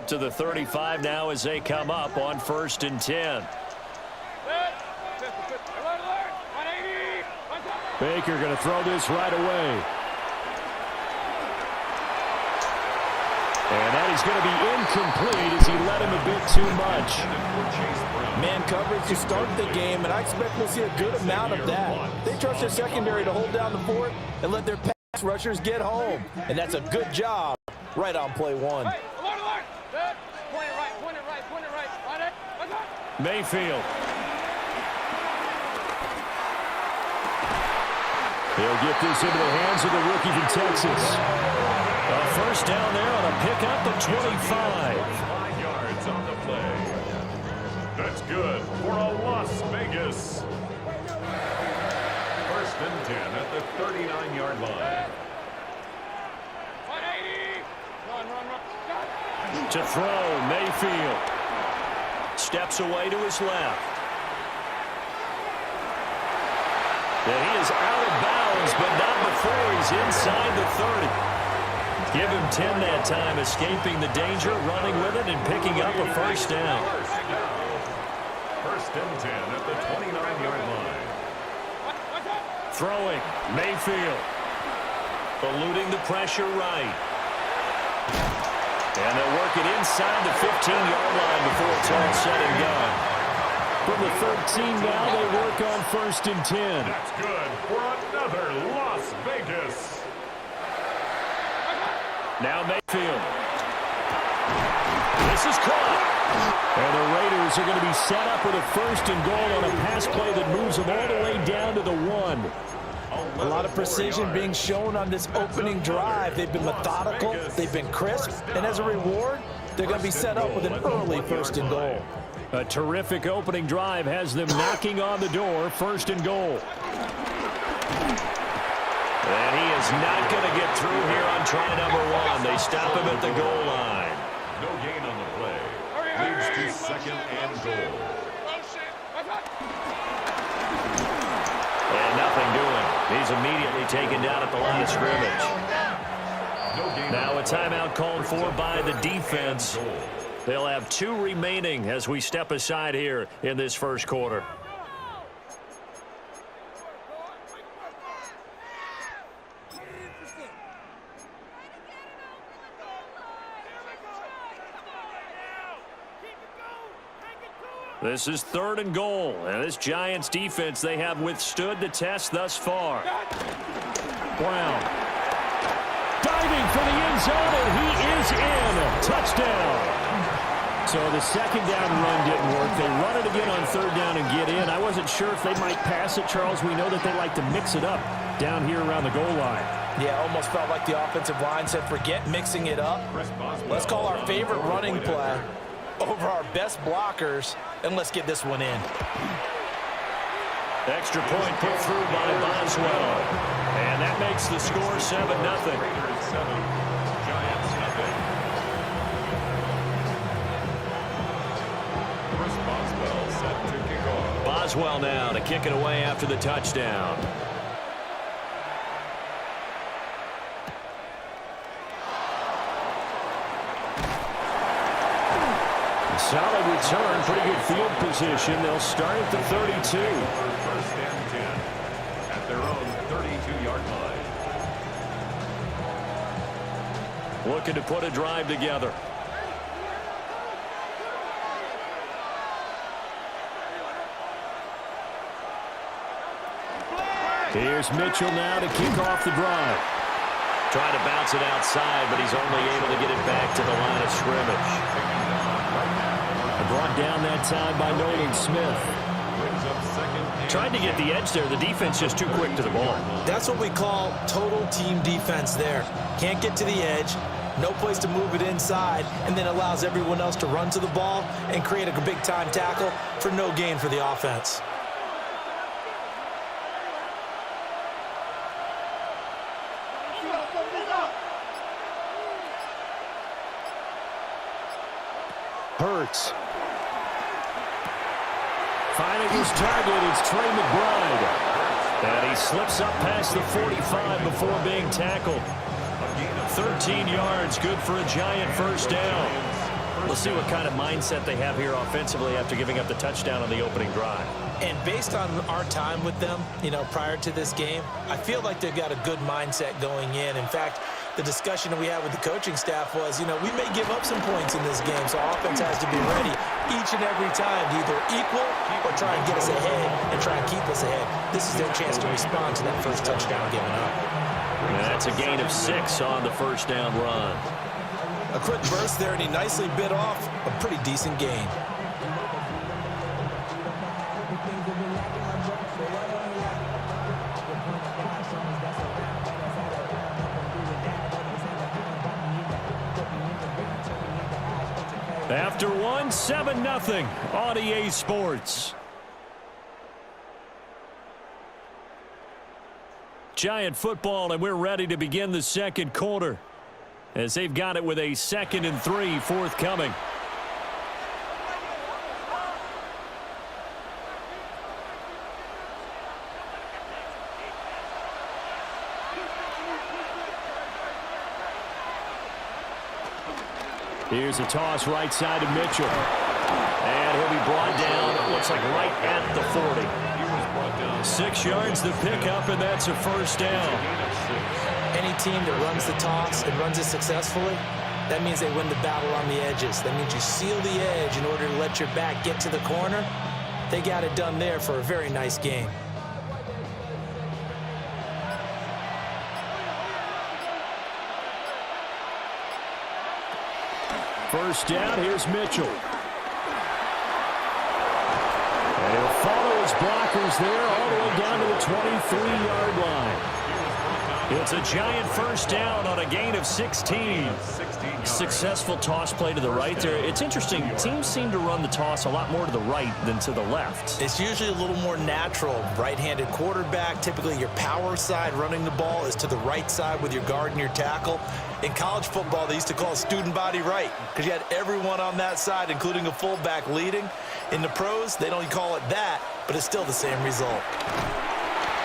up to the 35 now as they come up on 1st and 10. Baker going to throw this right away. And that is going to be incomplete as he led him a bit too much. Man coverage to start the game, and I expect we'll see a good amount of that. They trust their secondary to hold down the fort and let their pass rushers get home. And that's a good job right on play one. Mayfield. He'll get this into the hands of the rookie from Texas. A first down there on a pickup at 25. 5 yards on the play. That's good for a Las Vegas. 1st and 10 at the 39-yard line. To throw, Mayfield. Steps away to his left. And he is out of bounds, but not before he's inside the 30. Give him 10 that time, escaping the danger, running with it, and picking up a first down. 1st and 10 at the 29-yard line. Throwing, Mayfield. Eluding the pressure right. And they'll work it inside the 15-yard line before it's all said and done. From the 13 now, they work on 1st and 10. That's good for another Las Vegas. Now Mayfield. This is caught. And the Raiders are going to be set up with a 1st and goal on a pass play that moves them all the way down to the 1. A lot of precision being shown on this opening drive. They've been methodical, they've been crisp, and as a reward, they're going to be set up with an early 1st and goal. A terrific opening drive has them knocking on the door, 1st and goal. And he is not going to get through here on try number 1. They stop him at the goal line. No gain on the play. Leads to 2nd and goal. And nothing doing. He's immediately taken down at the line of scrimmage. Now a timeout called for by the defense. They'll have 2 remaining as we step aside here in this first quarter. This is 3rd and goal, and this Giants defense, they have withstood the test thus far. Brown diving for the end zone, and he is in. Touchdown. So the 2nd down run didn't work. They run it again on 3rd down and get in. I wasn't sure if they might pass it, Charles. We know that they like to mix it up down here around the goal line. Yeah, almost felt like the offensive line said, forget mixing it up. Let's call our favorite running play over our best blockers, and let's get this one in. Extra point put through by Boswell. And that makes the score 7-0. Giants nothing. Chris Boswell set to kick off. Boswell now to kick it away after the touchdown. Solid return, pretty good field position. They'll start at the 32. 1st and 10 at their own 32-yard line. Looking to put a drive together. Here's Mitchell now to kick off the drive. Trying to bounce it outside, but he's only able to get it back to the line of scrimmage. Brought down that time by Nolan Smith. Tried to get the edge there. The defense just too quick to the ball. That's what we call total team defense there. Can't get to the edge, no place to move it inside, and then allows everyone else to run to the ball and create a big-time tackle for no gain for the offense. Hurts. Finding his target, it's Trey McBride. And he slips up past the 45 before being tackled. 13 yards, good for a Giant first down. We'll see what kind of mindset they have here offensively after giving up the touchdown on the opening drive. And based on our time with them, prior to this game, I feel like they've got a good mindset going in. In fact, the discussion that we had with the coaching staff was, we may give up some points in this game, so our offense has to be ready each and every time to either equal or try and get us ahead and try and keep us ahead. This is their chance to respond to that first touchdown given up. And that's a gain of 6 on the first down run. A quick burst there, and he nicely bit off a pretty decent gain. After one, 7-0 on EA Sports. Giant football, and we're ready to begin the second quarter as they've got it with a 2nd and 3 forthcoming. Here's a toss right side to Mitchell. And he'll be brought down, it looks like right at the 40. 6 yards the pickup, and that's a first down. Any team that runs the toss and runs it successfully, that means they win the battle on the edges. That means you seal the edge in order to let your back get to the corner. They got it done there for a very nice game. First down, here's Mitchell. And he'll follow his blockers there all the way down to the 23-yard line. It's a giant first down on a gain of 16. Successful toss play to the right there. It's interesting. Teams seem to run the toss a lot more to the right than to the left. It's usually a little more natural. Right-handed quarterback, typically your power side running the ball is to the right side with your guard and your tackle. In college football, they used to call it student body right because you had everyone on that side, including a fullback leading. In the pros, they don't call it that, but it's still the same result.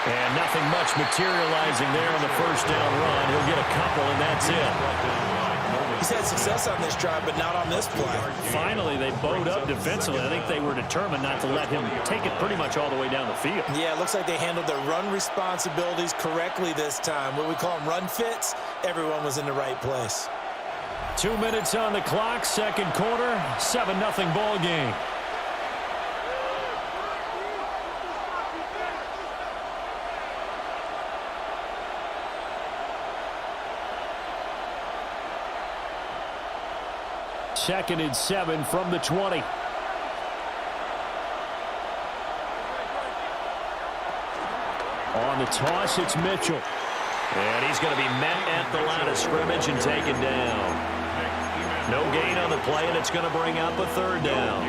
And nothing much materializing there on the first down run. He'll get a couple, and that's it. He's had success on this drive, but not on this play. Finally, they bowed up defensively. I think they were determined not to let him take it pretty much all the way down the field. Yeah, it looks like they handled their run responsibilities correctly this time. What we call them run fits, everyone was in the right place. 2 minutes on the clock, second quarter, 7-0 ball game. Second and 7 from the 20. On the toss, it's Mitchell. And he's going to be met at the line of scrimmage and taken down. No gain on the play, and it's going to bring up a third down.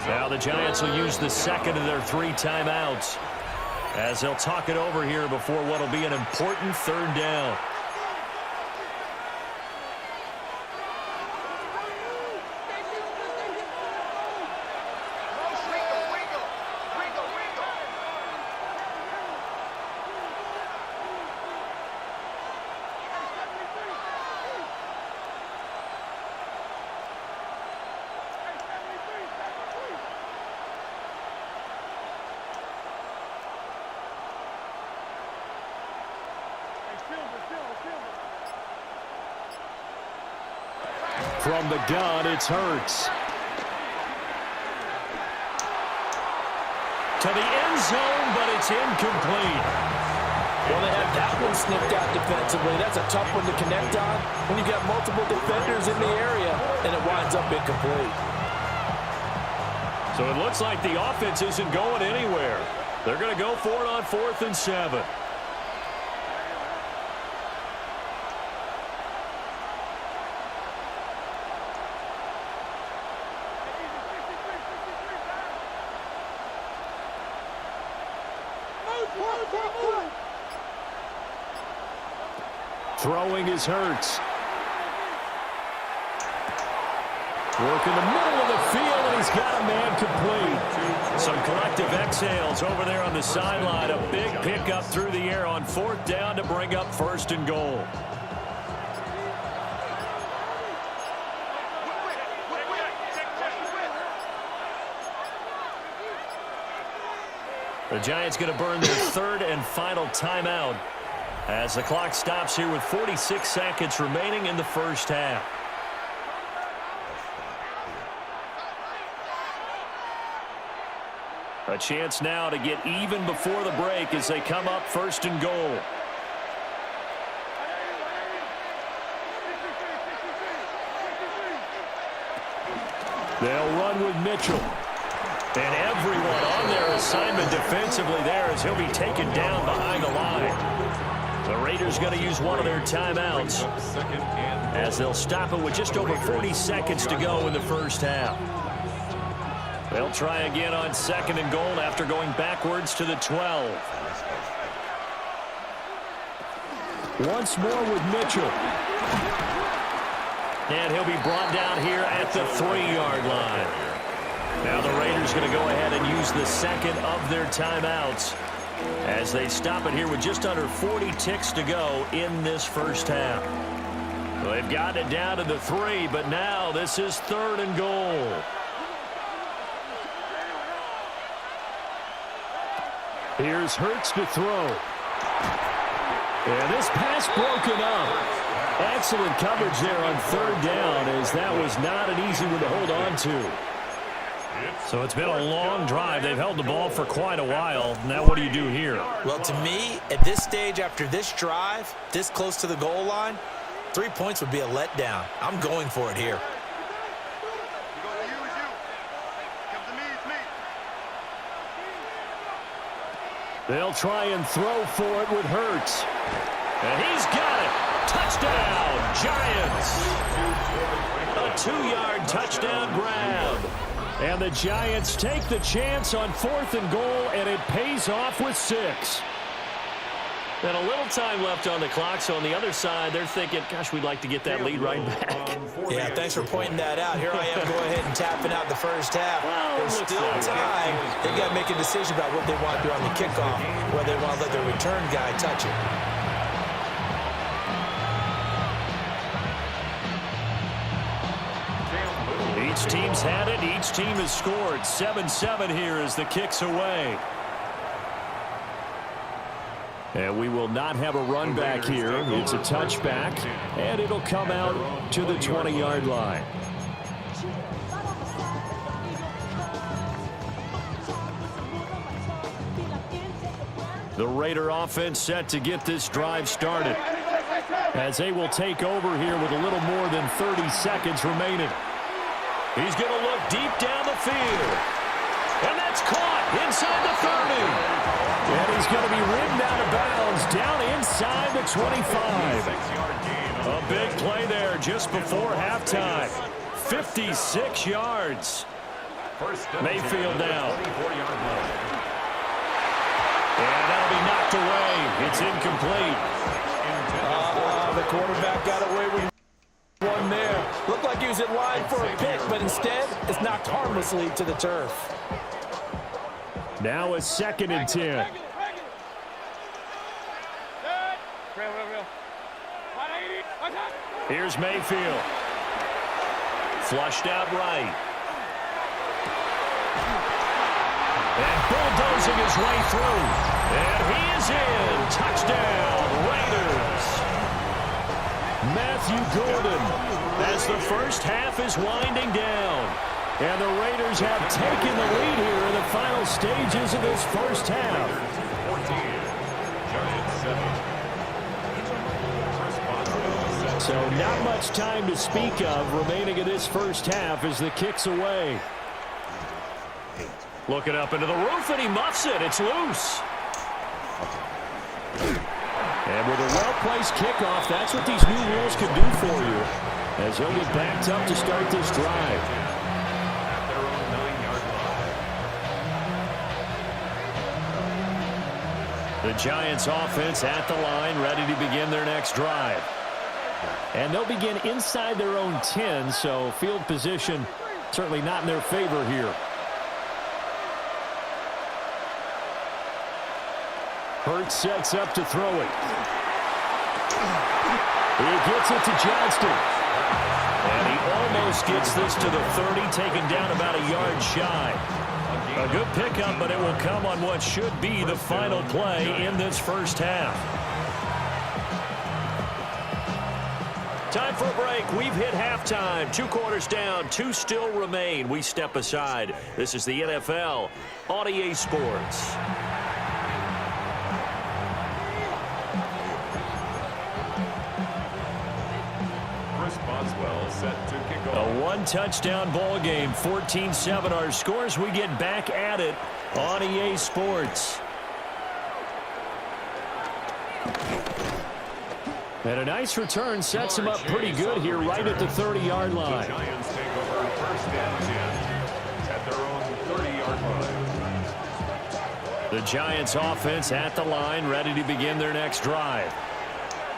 Now the Giants will use the second of their 3 timeouts as they'll talk it over here before what will be an important third down. From the gun, it's Hurts. To the end zone, but it's incomplete. Well, they have that one snipped out defensively. That's a tough one to connect on when you've got multiple defenders in the area, and it winds up incomplete. So it looks like the offense isn't going anywhere. They're going to go for it on 4th and 7. Throwing is Hurts. Work in the middle of the field, and he's got a man complete. Some collective exhales over there on the sideline. A big pickup through the air on 4th down to bring up 1st and goal. The Giants going to burn their third and final timeout as the clock stops here with 46 seconds remaining in the first half. A chance now to get even before the break as they come up first and goal. They'll run with Mitchell. And everyone on their assignment defensively there as he'll be taken down behind the line. The Raiders going to use one of their timeouts as they'll stop it with just over 40 seconds to go in the first half. They'll try again on second and goal after going backwards to the 12. Once more with Mitchell. And he'll be brought down here at the 3-yard line. Now the Raiders going to go ahead and use the second of their timeouts as they stop it here with just under 40 ticks to go in this first half. Well, they've gotten it down to the 3, but now this is third and goal. Here's Hurts to throw. And this pass broken up. Excellent coverage there on third down as that was not an easy one to hold on to. So it's been a long drive. They've held the ball for quite a while. Now what do you do here? Well, to me, at this stage after this drive, this close to the goal line, 3 points would be a letdown. I'm going for it here. They'll try and throw for it with Hurts. And he's got it. Touchdown, Giants. A 2-yard touchdown grab. And the Giants take the chance on fourth and goal, and it pays off with 6. And a little time left on the clock, so on the other side, they're thinking, gosh, we'd like to get that lead right back. Yeah, thanks for pointing that out. Here I am going ahead and tapping out the first half. Well, There's still time. They've got to make a decision about what they want to do on the kickoff, whether they want to let their return guy touch it. Each team's had it. Each team has scored. 7-7 here as the kick's away. And we will not have a run back here. It's a touchback, and it'll come out to the 20-yard line. The Raider offense set to get this drive started as they will take over here with a little more than 30 seconds remaining. He's going to look deep down the field. And that's caught inside the 30. And he's going to be ridden out of bounds down inside the 25. A big play there just before halftime. 56 yards. Mayfield now. And that'll be knocked away. It's incomplete. The quarterback got away with one there. Looked like he was in line for a pick, but instead it's knocked harmlessly to the turf. Now a 2nd and 10. Here's Mayfield. Flushed out right. And bulldozing his way through. And he is in. Touchdown, Raiders. Matthew Gordon. As the first half is winding down. And the Raiders have taken the lead here in the final stages of this first half. So not much time to speak of remaining in this first half as the kick's away. Looking up into the roof, and he muffs it. It's loose. And with a well-placed kickoff, that's what these new rules can do for you as he'll get backed up to start this drive. The Giants offense at the line, ready to begin their next drive. And they'll begin inside their own 10, so field position certainly not in their favor here. Hurts sets up to throw it. He gets it to Johnston. And he almost gets this to the 30, taken down about a yard shy. A good pickup, but it will come on what should be the final play in this first half. Time for a break. We've hit halftime. 2 quarters down. 2 still remain. We step aside. This is the NFL on EA Sports. Boswell set to kick off. A 1-touchdown ball game, 14-7 our scores. We get back at it on EA Sports. And a nice return sets him up pretty good here right at the 30-yard line. The Giants take over first and 10 at their own 30-yard line. The Giants offense at the line, ready to begin their next drive.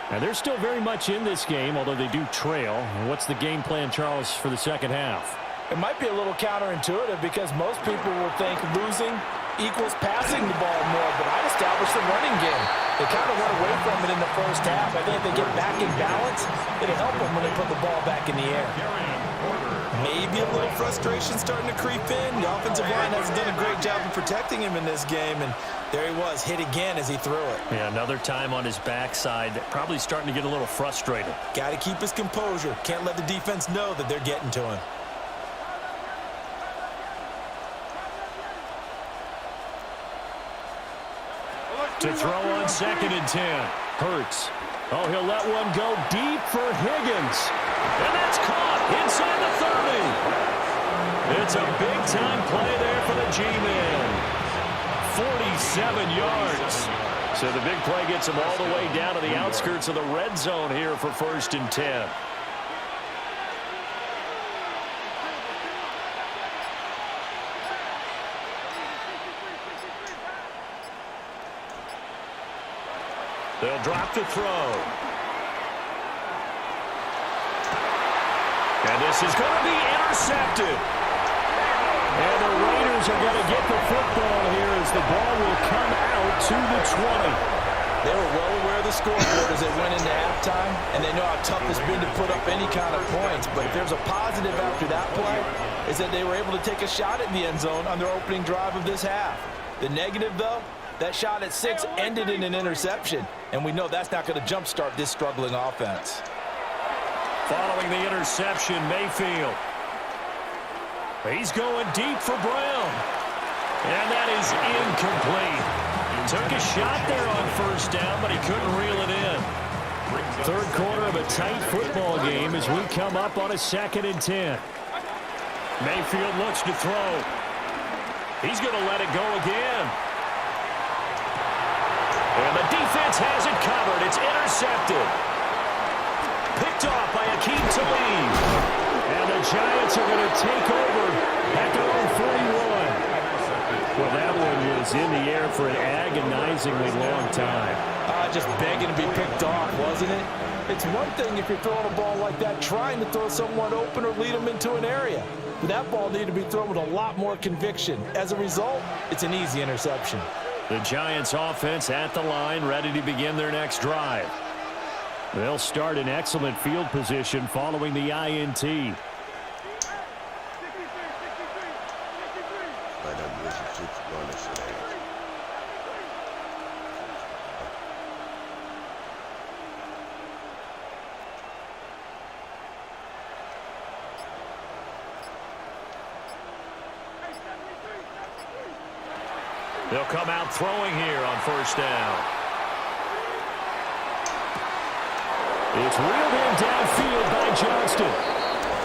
And they're still very much in this game, although they do trail. What's the game plan, Charles, for the second half? It might be a little counterintuitive because most people will think losing equals passing the ball more, but I'd establish the running game. They kind of went away from it in the first half. I think if they get back in balance, it'll help them when they put the ball back in the air. Maybe a little frustration starting to creep in. The offensive line hasn't done a great job of protecting him in this game, and there he was, hit again as he threw it. Yeah, another time on his backside, probably starting to get a little frustrated. Got to keep his composure. Can't let the defense know that they're getting to him. To throw on 2nd and 10. Hurts. Oh, he'll let one go deep for Higgins. And that's caught inside the 30. It's a big-time play there for the G-Man. 47 yards. So the big play gets him all the way down to the outskirts of the red zone here for 1st and 10. They'll drop the throw. And this is going to be intercepted. And the Raiders are going to get the football here as the ball will come out to the 20. They were well aware of the scoreboard as they went into halftime, and they know how tough it's been to put up any kind of points. But if there's a positive after that play, is that they were able to take a shot at the end zone on their opening drive of this half. The negative, though, that shot at 6 ended in an interception, and we know that's not going to jumpstart this struggling offense. Following the interception, Mayfield. He's going deep for Brown. And that is incomplete. Took a shot there on 1st down, but he couldn't reel it in. 3rd quarter of a tight football game as we come up on a 2nd and 10. Mayfield looks to throw. He's going to let it go again. And the defense has it covered. It's intercepted. Picked off by Akeem Talib. And the Giants are going to take over at their own 41. Well, that one was in the air for an agonizingly long time. Just begging to be picked off, wasn't it? It's one thing if you're throwing a ball like that, trying to throw someone open or lead them into an area. But that ball needed to be thrown with a lot more conviction. As a result, it's an easy interception. The Giants offense at the line, ready to begin their next drive. They'll start in excellent field position following the INT. They'll come out throwing here on 1st down. It's reeled in downfield by Johnston.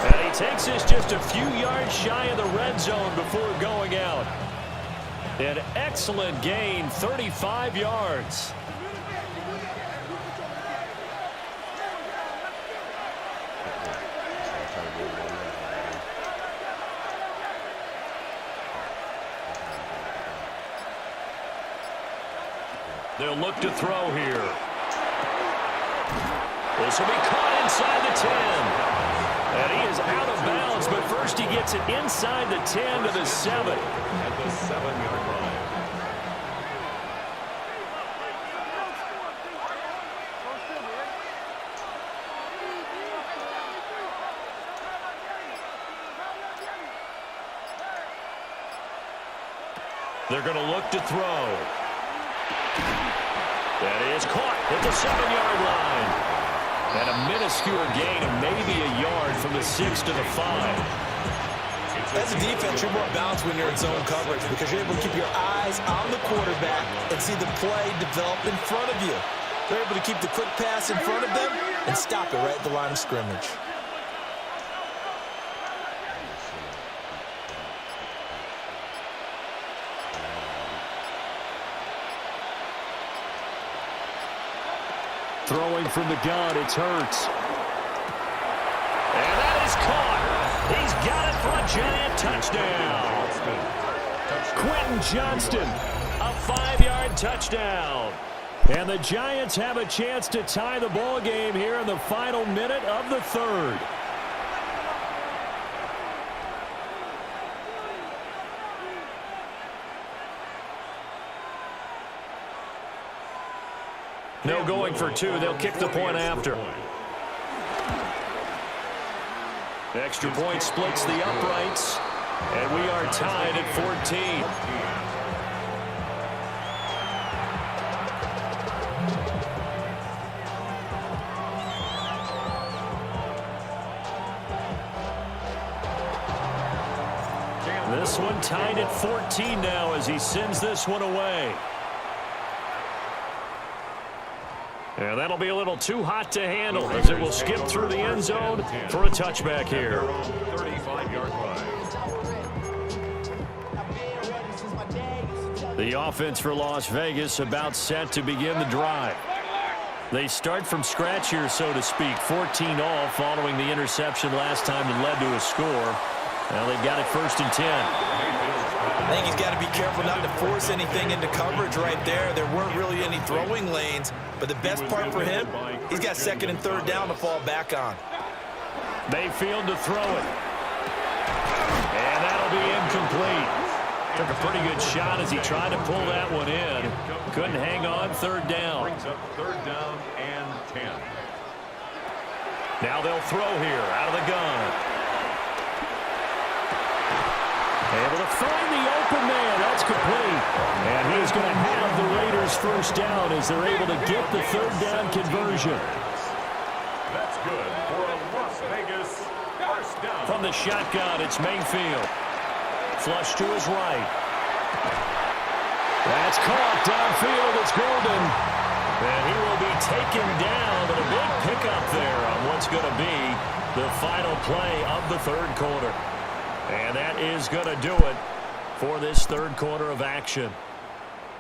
And he takes this just a few yards shy of the red zone before going out. An excellent gain, 35 yards. They'll look to throw here. This will be caught inside the 10. And he is out of bounds, but first he gets it inside the 10 to the 7. At the 7-yard line. They're going to look to throw. That is caught at the 7-yard line. And a minuscule gain of maybe a yard from the 6 to the 5. As a defense, you're more balanced when you're in zone coverage because you're able to keep your eyes on the quarterback and see the play develop in front of you. They're able to keep the quick pass in front of them and stop it right at the line of scrimmage. Throwing from the gun, it's Hurts. And that is caught. He's got it for a Giant touchdown. Quentin Johnston, A 5-yard touchdown. and the Giants have a chance to tie the ball game here in the final minute of the third. No going for 2. They'll kick the point after. The extra point splits the uprights, and we are tied at 14. This one tied at 14 now as he sends this one away. And that'll be a little too hot to handle as it will skip through the end zone for a touchback here. 35-yard line. The offense for Las Vegas about set to begin the drive. They start from scratch here, so to speak. 14 all following the interception last time that led to a score. Now they've got it 1st and 10. I think he's got to be careful not to force anything into coverage right there. There weren't really any throwing lanes, but the best part for him, he's got 2nd and 3rd down to fall back on. Mayfield to throw it. And that'll be incomplete. Took a pretty good shot as he tried to pull that one in. Couldn't hang on. 3rd down. Brings up 3rd down and 10. Now they'll throw here out of the gun. Able to find the open man. That's complete. And he's going to have the Raiders 1st down as they're able to get the 3rd down conversion. That's good for a Las Vegas 1st down. From the shotgun, it's Mayfield. Flush to his right. That's caught downfield. It's Golden. And he will be taken down, but a big pickup there on what's going to be the final play of the 3rd quarter. And that is going to do it for this 3rd quarter of action.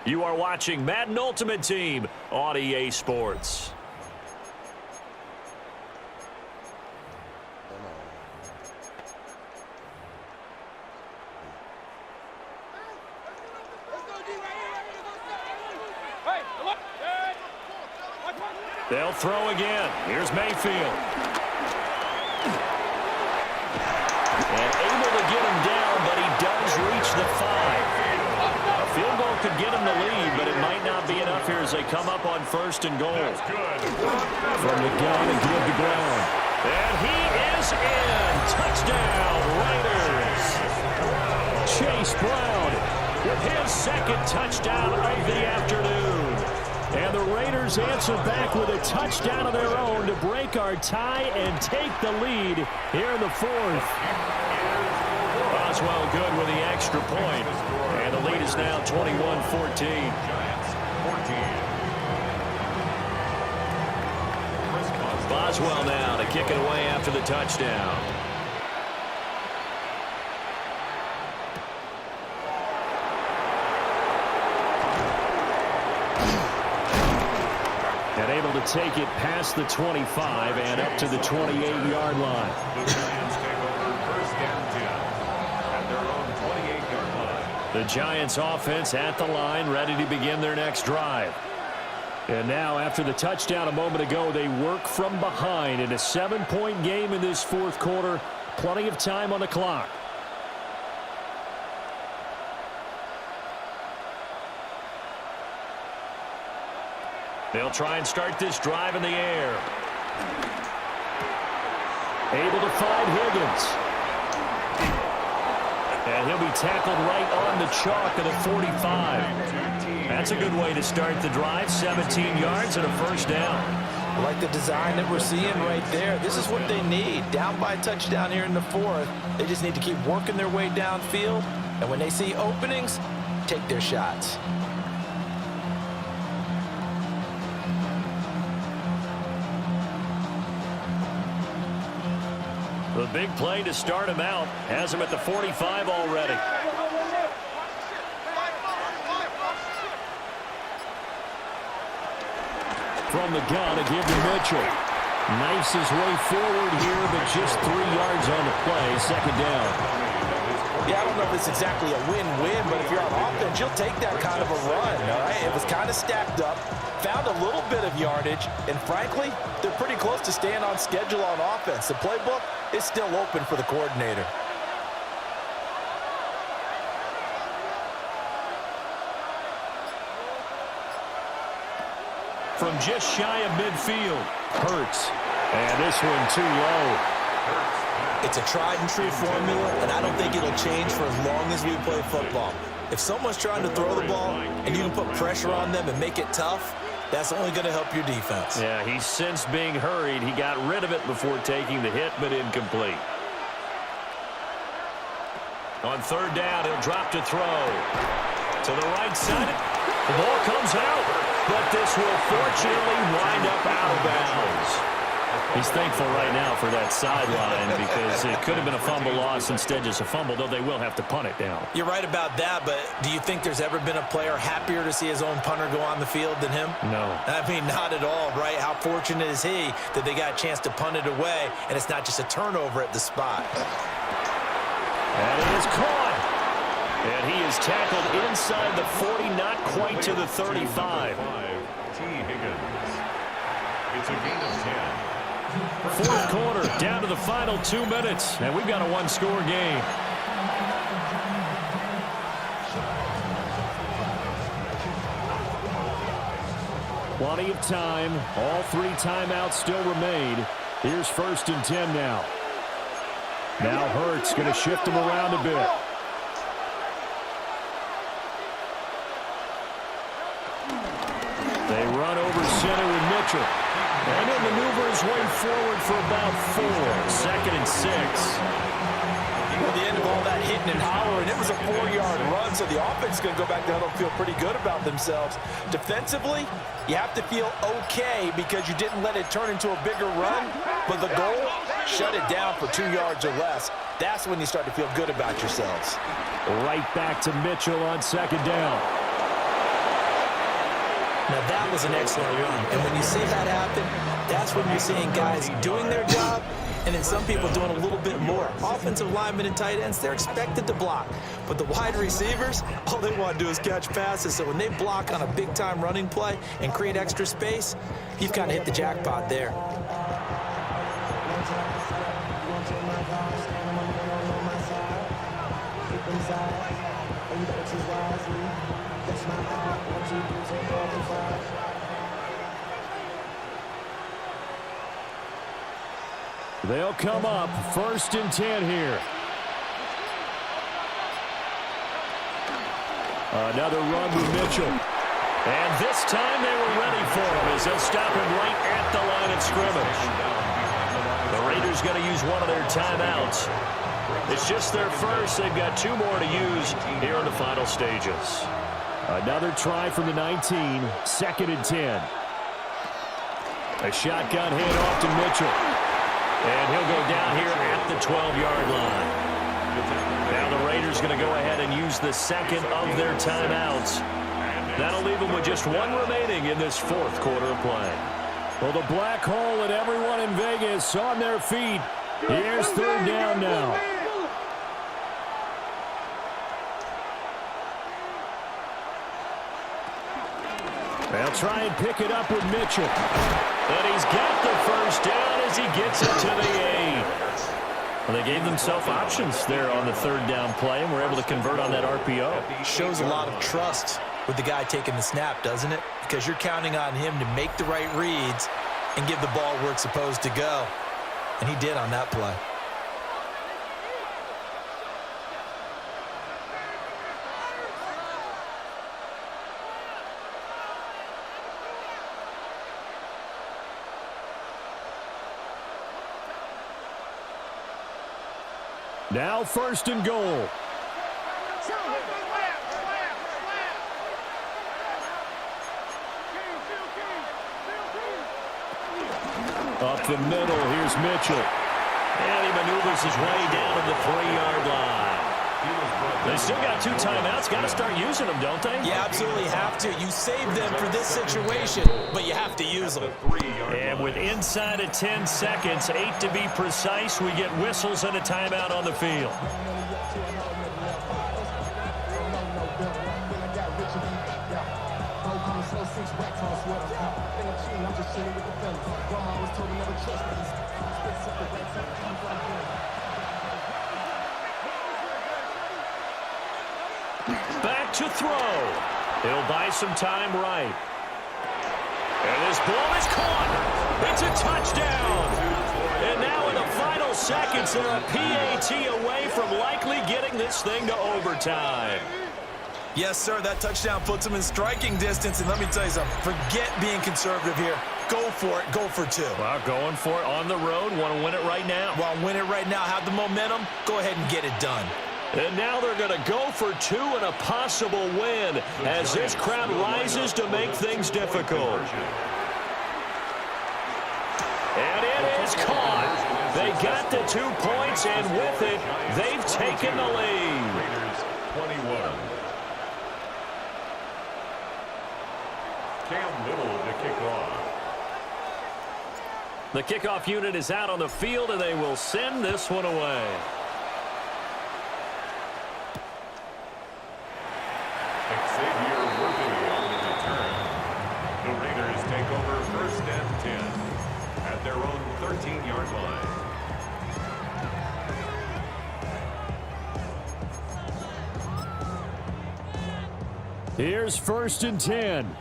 You are watching Madden Ultimate Team on EA Sports. They'll throw again. Here's Mayfield. And able to get him down, but he does reach the 5. A field goal could get him the lead, but it might not be enough here as they come up on 1st and goal. That's good. From the gun and give the ground. And he is in. Touchdown, Raiders. Chase Brown With his 2nd touchdown of the afternoon. And the Raiders answer back with a touchdown of their own to break our tie and take the lead here in the 4th. Boswell good with the extra point. And the lead is now 21-14. Giants 14. Boswell now to kick it away after the touchdown. And able to take it past the 25 and up to the 28-yard line. The Giants take over 1st and 10 at their own 28-yard line. The Giants offense at the line, ready to begin their next drive. And now, after the touchdown a moment ago, they work from behind in a 7-point game in this 4th quarter. Plenty of time on the clock. They'll try and start this drive in the air. Able to find Higgins. And he'll be tackled right on the chalk at the 45. That's a good way to start the drive. 17 yards and a first down. I like the design that we're seeing right there. This is what they need. Down by a touchdown here in the fourth. They just need to keep working their way downfield. And when they see openings, take their shots. The big play to start him out has him at the 45 already. From the gun, a give to Mitchell. Knifes his way forward here, but just 3 yards on the play. Second down. Yeah, I don't know if it's exactly a win-win, but if you're on offense, you'll take that kind of a run, all right? It was kind of stacked up, found a little bit of yardage, and frankly, they're pretty close to staying on schedule on offense. The playbook is still open for the coordinator. From just shy of midfield, Hurts. And this one too low. It's a tried-and-true formula, and I don't think it'll change for as long as we play football. If someone's trying to throw the ball and you can put pressure on them and make it tough, that's only going to help your defense. Yeah, he sensed being hurried. He got rid of it before taking the hit, but incomplete. On third down, he'll drop to throw. To the right side. The ball comes out, but this will fortunately wind up out of bounds. He's thankful right now for that sideline because it could have been a fumble loss, instead just a fumble, though they will have to punt it down. You're right about that, but do you think there's ever been a player happier to see his own punter go on the field than him? No. I mean, not at all, right? How fortunate is he that they got a chance to punt it away, and it's not just a turnover at the spot. And it is caught. And he is tackled inside the 40, not quite to the 35. T. Higgins. It's a gain of 10. Fourth quarter, down to the final 2 minutes, and we've got a one-score game. Plenty of time. All 3 timeouts still remain. Here's 1st and 10 now. Now Hurts going to shift him around a bit. They run over center with Mitchell. And he'll maneuver his way forward for about 4. 2nd and 6. At the end of all that hitting and hollering, it was a 4-yard run, so the offense is going to go back down and feel pretty good about themselves. Defensively, you have to feel okay because you didn't let it turn into a bigger run, but the goal, shut it down for 2 yards or less. That's when you start to feel good about yourselves. Right back to Mitchell on 2nd down. Now, that was an excellent run, and when you see that happen, that's when you're seeing guys doing their job and then some people doing a little bit more. Offensive linemen and tight ends, they're expected to block, but the wide receivers, all they want to do is catch passes, so when they block on a big-time running play and create extra space, you've kind of hit the jackpot there. They'll come up 1st and 10 here. Another run with Mitchell. And this time they were ready for him as they'll stop him right at the line of scrimmage. The Raiders going to use one of their timeouts. It's just their first. They've got 2 more to use here in the final stages. Another try from the 19. 2nd and 10. A shotgun handoff to Mitchell. And he'll go down here at the 12-yard line. Now the Raiders going to go ahead and use the 2nd of their timeouts. That'll leave them with just 1 remaining in this 4th quarter of play. Well, the black hole and everyone in Vegas on their feet. Here's 3rd down now. They'll try and pick it up with Mitchell. And he's got the first down as he gets it to the 8. Well, they gave themselves options there on the 3rd down play, and were able to convert on that RPO. Shows a lot of trust with the guy taking the snap, doesn't it? Because you're counting on him to make the right reads and give the ball where it's supposed to go. And he did on that play. Now 1st and goal. Up the middle, here's Mitchell. And he maneuvers his way down to the 3-yard line. They still got 2 timeouts. Got to start using them, don't they? You absolutely have to. You save them for this situation, but you have to use them. And with inside of 10 seconds, 8 to be precise, we get whistles and a timeout on the field. Back to throw. He'll buy some time right. And this ball is caught. It's a touchdown. And now in the final seconds, they're a PAT away from likely getting this thing to overtime. Yes, sir, that touchdown puts them in striking distance. And let me tell you something, forget being conservative here. Go for it. Go for 2. Well, going for it on the road. Want to win it right now. Well, win it right now. Have the momentum. Go ahead and get it done. And now they're going to go for 2 and a possible win as this crowd rises to make things difficult. And it is caught. They got the 2 points, and with it, they've taken the lead. Raiders 21. Cam Little to kick off. The kickoff unit is out on the field, and they will send this one away. Xavier Worthy on the return. The Raiders take over 1st and 10 at their own 13-yard line. Here's 1st and 10.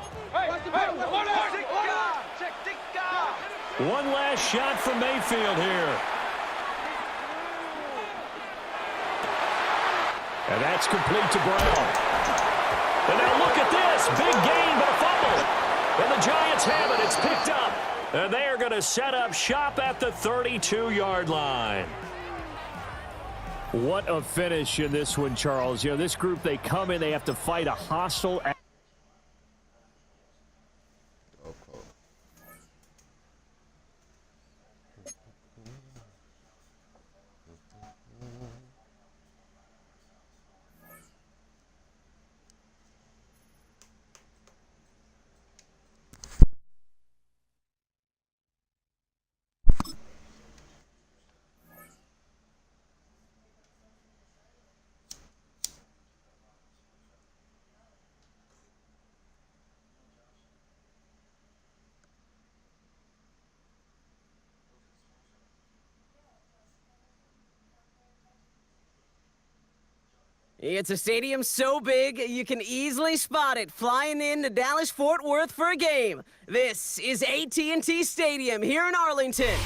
One last shot from Mayfield here. And that's complete to Brown. And now look at this. Big gain, but a fumble. And the Giants have it. It's picked up. And they are going to set up shop at the 32-yard line. What a finish in this one, Charles. You know, this group, they come in, they have to fight a hostile. It's a stadium so big, you can easily spot it flying into Dallas-Fort Worth for a game. This is AT&T Stadium here in Arlington.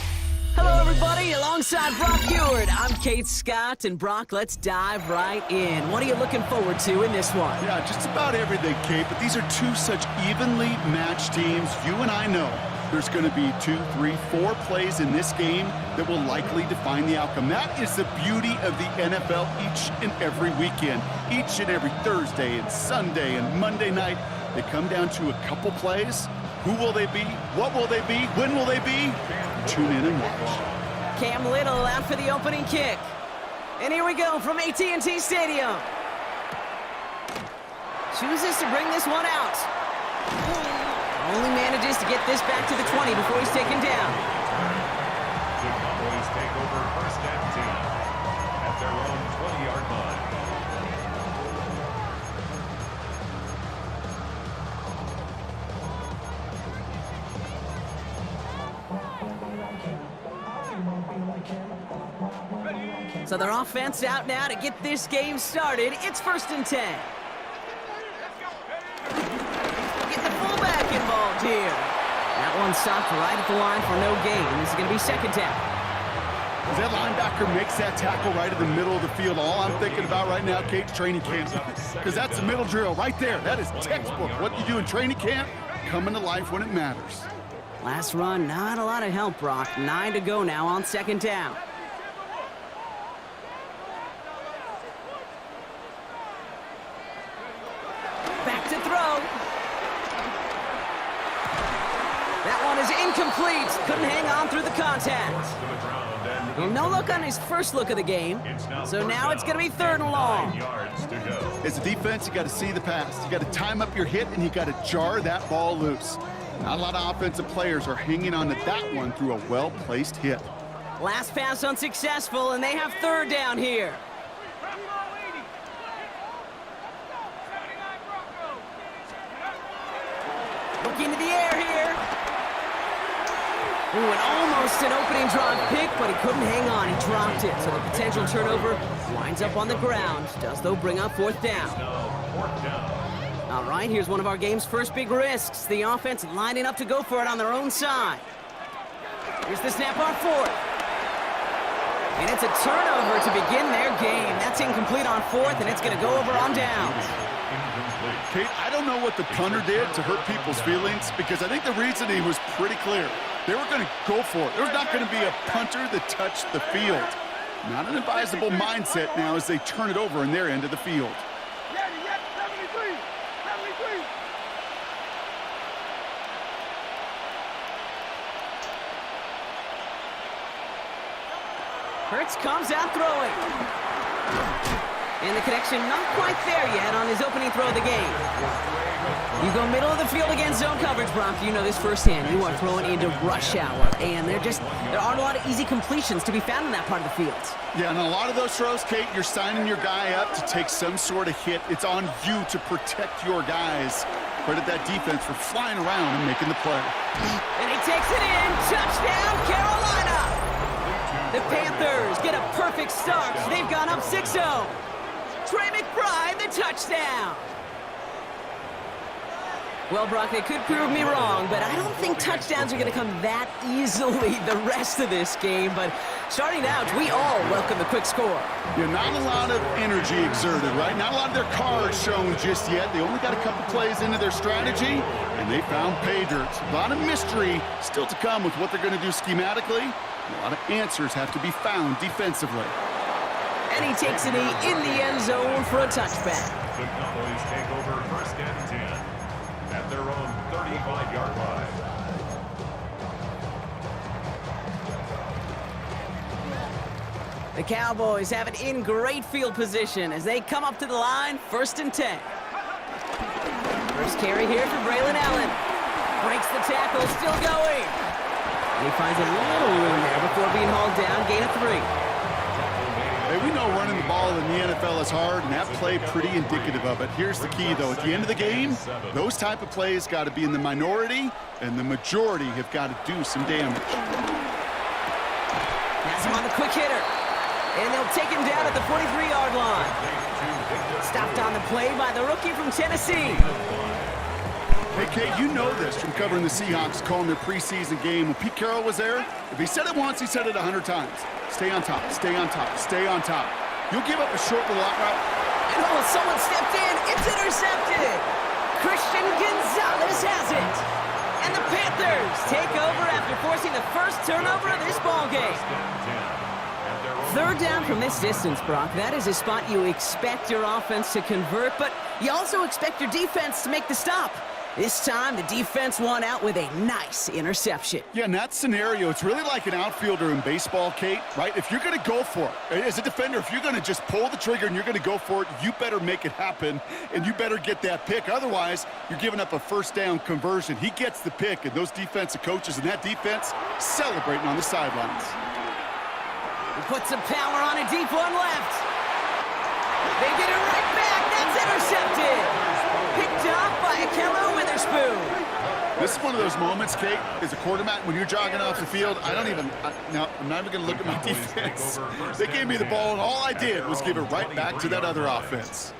Hello, everybody. Alongside Brock Huard, I'm Kate Scott. And, Brock, let's dive right in. What are you looking forward to in this one? Yeah, just about everything, Kate. But these are 2 such evenly matched teams. You and I know there's going to be 2, 3, 4 plays in this game that will likely define the outcome. That is the beauty of the NFL each and every weekend. Each and every Thursday and Sunday and Monday night, they come down to a couple plays. Who will they be? What will they be? When will they be? Tune in and watch. Cam Little out for the opening kick. And here we go from AT&T Stadium. Chooses to bring this one out. Only manages to get this back to the 20 before he's taken down. The Cowboys take over 1st and 10 at their own 20-yard line. So their offense out now to get this game started. It's 1st and 10. Get the fullback involved here. That one stopped right at the line for no gain. This is going to be 2nd down. As that linebacker makes that tackle right in the middle of the field, all I'm thinking about right now, Kate, training camp. Because that's the middle drill right there. That is textbook. What you do in training camp, coming to life when it matters. Last run, not a lot of help, Brock. 9 to go now on 2nd down. to throw. That one is incomplete. Couldn't hang on through the contact. Well, no look on his first look of the game. So now it's going to be 3rd and long. As a defense, you got to see the pass. You got to time up your hit, and you got to jar that ball loose. Not a lot of offensive players are hanging on to that one through a well-placed hit. Last pass unsuccessful, and they have 3rd down here. Looking to the air here. Ooh, and almost an opening drive pick, but he couldn't hang on. He dropped it, so the potential turnover winds up on the ground. Does, though, bring up 4th down. All right, here's one of our game's first big risks. The offense lining up to go for it on their own side. Here's the snap on 4th. And it's a turnover to begin their game. That's incomplete on 4th, and it's going to go over on downs. Kate, I don't know what the punter did to hurt people's feelings, because I think the reasoning was pretty clear. They were going to go for it. There's not going to be a punter that touched the field. Not an advisable mindset now as they turn it over in their end of the field. Hurts comes out throwing. And the connection not quite there yet on his opening throw of the game. You go middle of the field against zone coverage, Brock. You know this firsthand. You are throwing into rush hour. And there aren't a lot of easy completions to be found in that part of the field. Yeah, and a lot of those throws, Kate, you're signing your guy up to take some sort of hit. It's on you to protect your guys. Credit that defense for flying around and making the play. And he takes it in. Touchdown, Carolina! The Panthers get a perfect start. They've gone up 6-0. Trey McBride, the touchdown. Well, Brock, they could prove me wrong, but I don't think touchdowns are going to come that easily the rest of this game. But starting out, we all welcome the quick score. Yeah, not a lot of energy exerted, right? Not a lot of their cards shown just yet. They only got a couple plays into their strategy, and they found pay dirt. A lot of mystery still to come with what they're going to do schematically. A lot of answers have to be found defensively. And he takes a knee in the end zone for a touchback. The Cowboys take over 1st and 10 at their own 35-yard line. The Cowboys have it in great field position as they come up to the line, 1st and 10. First carry here for Braylon Allen. Breaks the tackle, still going. And he finds a little room there before being hauled down, gain of 3. Hey, we know running the ball in the NFL is hard, and that play pretty indicative of it. Here's the key, though. At the end of the game, those type of plays got to be in the minority, and the majority have got to do some damage. That's him on the quick hitter. And they'll take him down at the 43-yard line. Stopped on the play by the rookie from Tennessee. Hey, Kate, you know this from covering the Seahawks, calling their preseason game. When Pete Carroll was there, if he said it once, he said it 100 times. Stay on top, stay on top, stay on top. You'll give up a short little out route. And someone stepped in. It's intercepted. Christian Gonzalez has it. And the Panthers take over after forcing the first turnover of this ball game. 3rd down from this distance, Brock. That is a spot you expect your offense to convert, but you also expect your defense to make the stop. This time, the defense won out with a nice interception. Yeah, in that scenario, it's really like an outfielder in baseball, Kate, right? If you're going to go for it, as a defender, if you're going to just pull the trigger and you're going to go for it, you better make it happen, and you better get that pick. Otherwise, you're giving up a 1st down conversion. He gets the pick, and those defensive coaches and that defense celebrating on the sidelines. He puts some power on a deep one left. They get it right back. That's intercepted. Picked up by Akello Witherspoon. This is one of those moments, Kate, as a quarterback, when you're jogging off the field, I'm not even going to look at my defense. They gave me the ball, and all I did was give it right back to that other offense.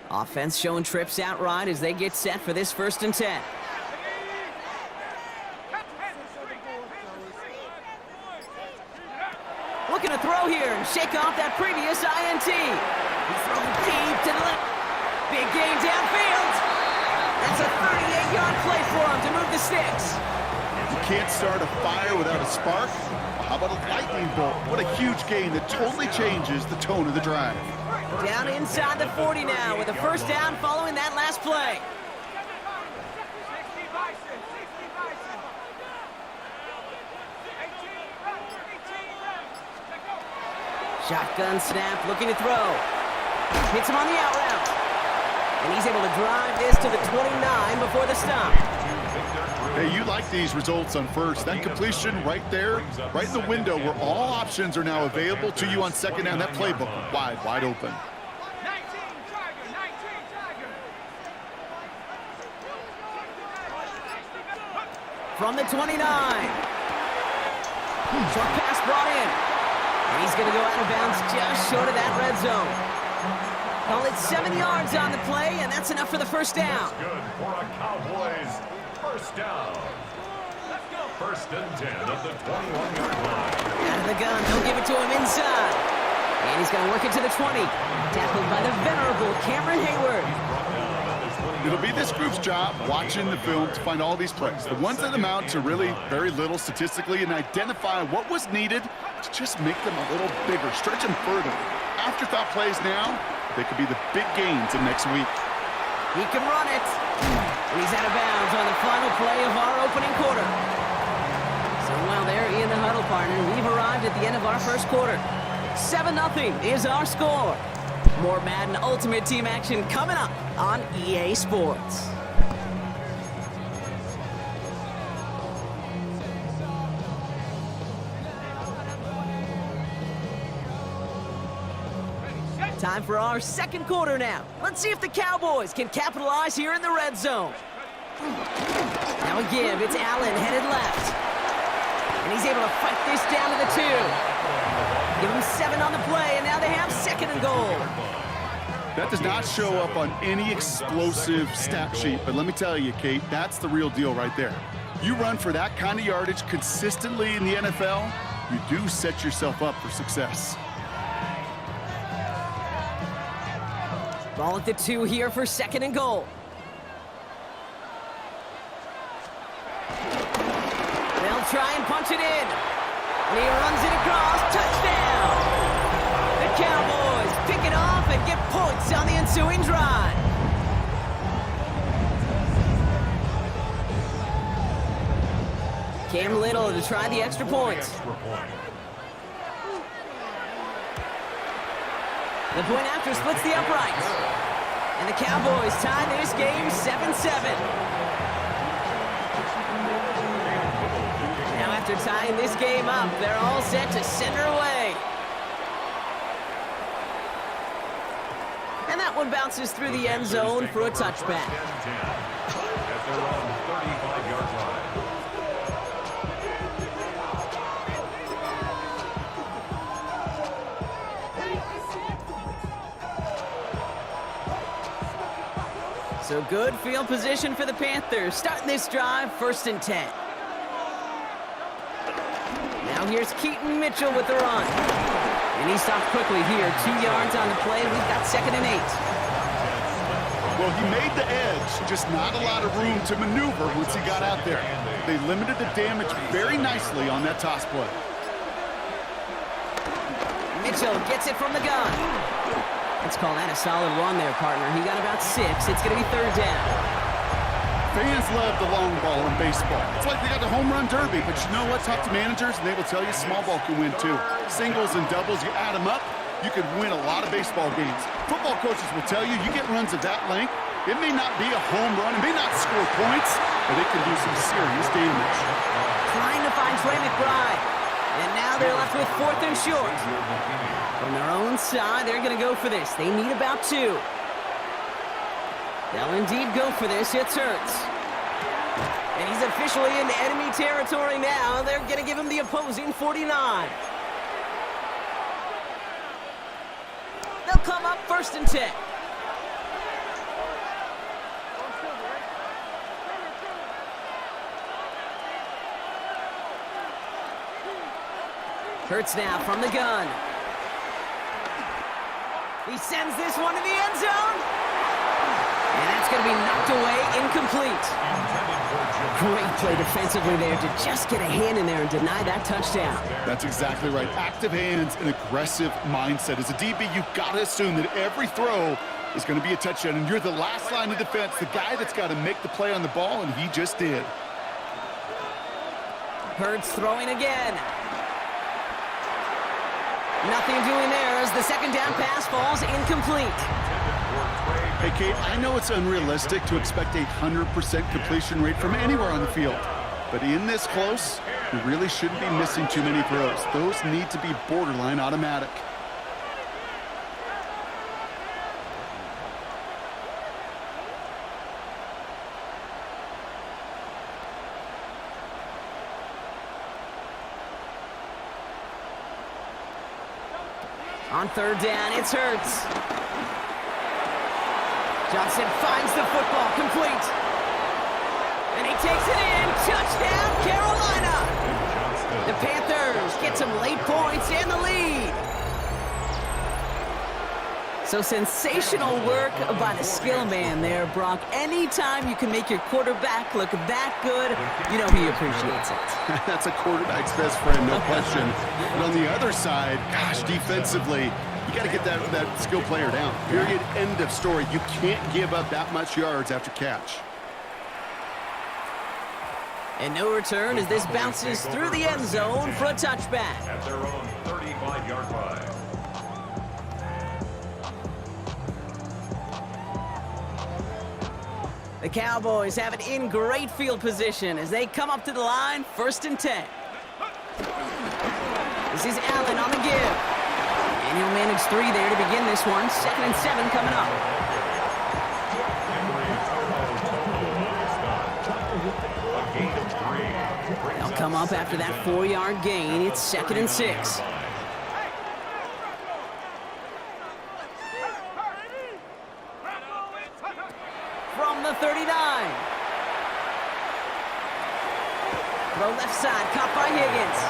Offense showing trips out right as they get set for this 1st and 10. Looking to throw here and shake off that previous INT. He throws Big gain downfield. That's a 38-yard play for him to move the sticks. You can't start a fire without a spark. How about a lightning bolt? What a huge gain that totally changes the tone of the drive. Down inside the 40 now with a first down following that last play. Shotgun snap, looking to throw. Hits him on the out route. And he's able to drive this to the 29 before the stop. Hey, you like these results on first. That completion right there, right in the window where all options are now available to you on second down. That playbook wide open. From the 29. Short pass brought in. And he's going to go out of bounds just short of that red zone. Call it 7 yards on the play, and that's enough for the first down. Good for a Cowboys first down. First and 10 at the 21-yard line. Out of the gun, they'll give it to him inside. And he's going to work it to the 20. Tackled by the venerable Cameron Hayward. It'll be this group's job watching the film to find all these plays, the ones that amount to really very little statistically, and identify what was needed to just make them a little bigger, stretch them further. Afterthought plays now, they could be the big gains of next week. He can run it. And he's out of bounds on the final play of our opening quarter. So while they're in the huddle, partner, we've arrived at the end of our first quarter. 7-0 is our score. More Madden Ultimate Team action coming up on EA Sports. Time for our second quarter now. Let's see if the Cowboys can capitalize here in the red zone. Now a give, it's Allen headed left. And he's able to fight this down to the 2. Give him 7 on the play, and now they have second and goal. That does not show up on any explosive stat sheet, but let me tell you, Kate, that's the real deal right there. You run for that kind of yardage consistently in the NFL, you do set yourself up for success. Ball at the 2 here for second and goal. They'll try and punch it in. And he runs it across. Touchdown! The Cowboys pick it off and get points on the ensuing drive. Cam Little to try the extra points. The point after splits the uprights. And the Cowboys tie this game 7-7. Now after tying this game up, they're all set to center away. And that one bounces through the end zone for a touchback. At their own 35-yard line. So good field position for the Panthers. Starting this drive, 1st and 10. Now here's Keaton Mitchell with the run. And he stopped quickly here. 2 yards on the play. We've got 2nd and 8. Well, he made the edge, just not a lot of room to maneuver once he got out there. They limited the damage very nicely on that toss play. Mitchell gets it from the gun. Let's call that a solid run there, partner. He got about 6. It's going to be 3rd down. Fans love the long ball in baseball. It's like they got the home run derby, but you know what? Talk to managers, and they will tell you small ball can win too. Singles and doubles, you add them up, you could win a lot of baseball games. Football coaches will tell you, you get runs of that length, it may not be a home run, it may not score points, but it can do some serious damage. Trying to find Trey McBride. And now they're left with 4th and short. From their own side, they're going to go for this. They need about 2. They'll indeed go for this. It's Hurts. And he's officially in enemy territory now. They're going to give him the opposing 49. They'll come up 1st and 10. Hurts now from the gun. He sends this one to the end zone. And that's going to be knocked away, incomplete. Great play defensively there to just get a hand in there and deny that touchdown. That's exactly right. Active hands and aggressive mindset. As a DB, you've got to assume that every throw is going to be a touchdown, and you're the last line of defense, the guy that's got to make the play on the ball, and he just did. Hurts throwing again. Nothing doing there as the second down pass falls incomplete. Hey, Kate, I know it's unrealistic to expect a 100% completion rate from anywhere on the field, but in this close, you really shouldn't be missing too many throws. Those need to be borderline automatic. On third down, it's Hurts. Johnson finds the football, complete. And he takes it in. Touchdown, Carolina! The Panthers get some late points and the lead. So sensational work by the skill man there, Brock. Anytime you can make your quarterback look that good, you know he appreciates it. That's a quarterback's best friend, no question. But on the other side, gosh, defensively, you got to get that skill player down. Period, end of story. You can't give up that much yards after catch. And no return as this bounces through the end zone for a touchback. At their own 35-yard line. The Cowboys have it in great field position as they come up to the line, 1st and 10. This is Allen on the give. And he'll manage 3 there to begin this one. 2nd and 7 coming up. They'll come up after that 4-yard gain. It's 2nd and 6. From the 39. Throw left side, caught by Higgins.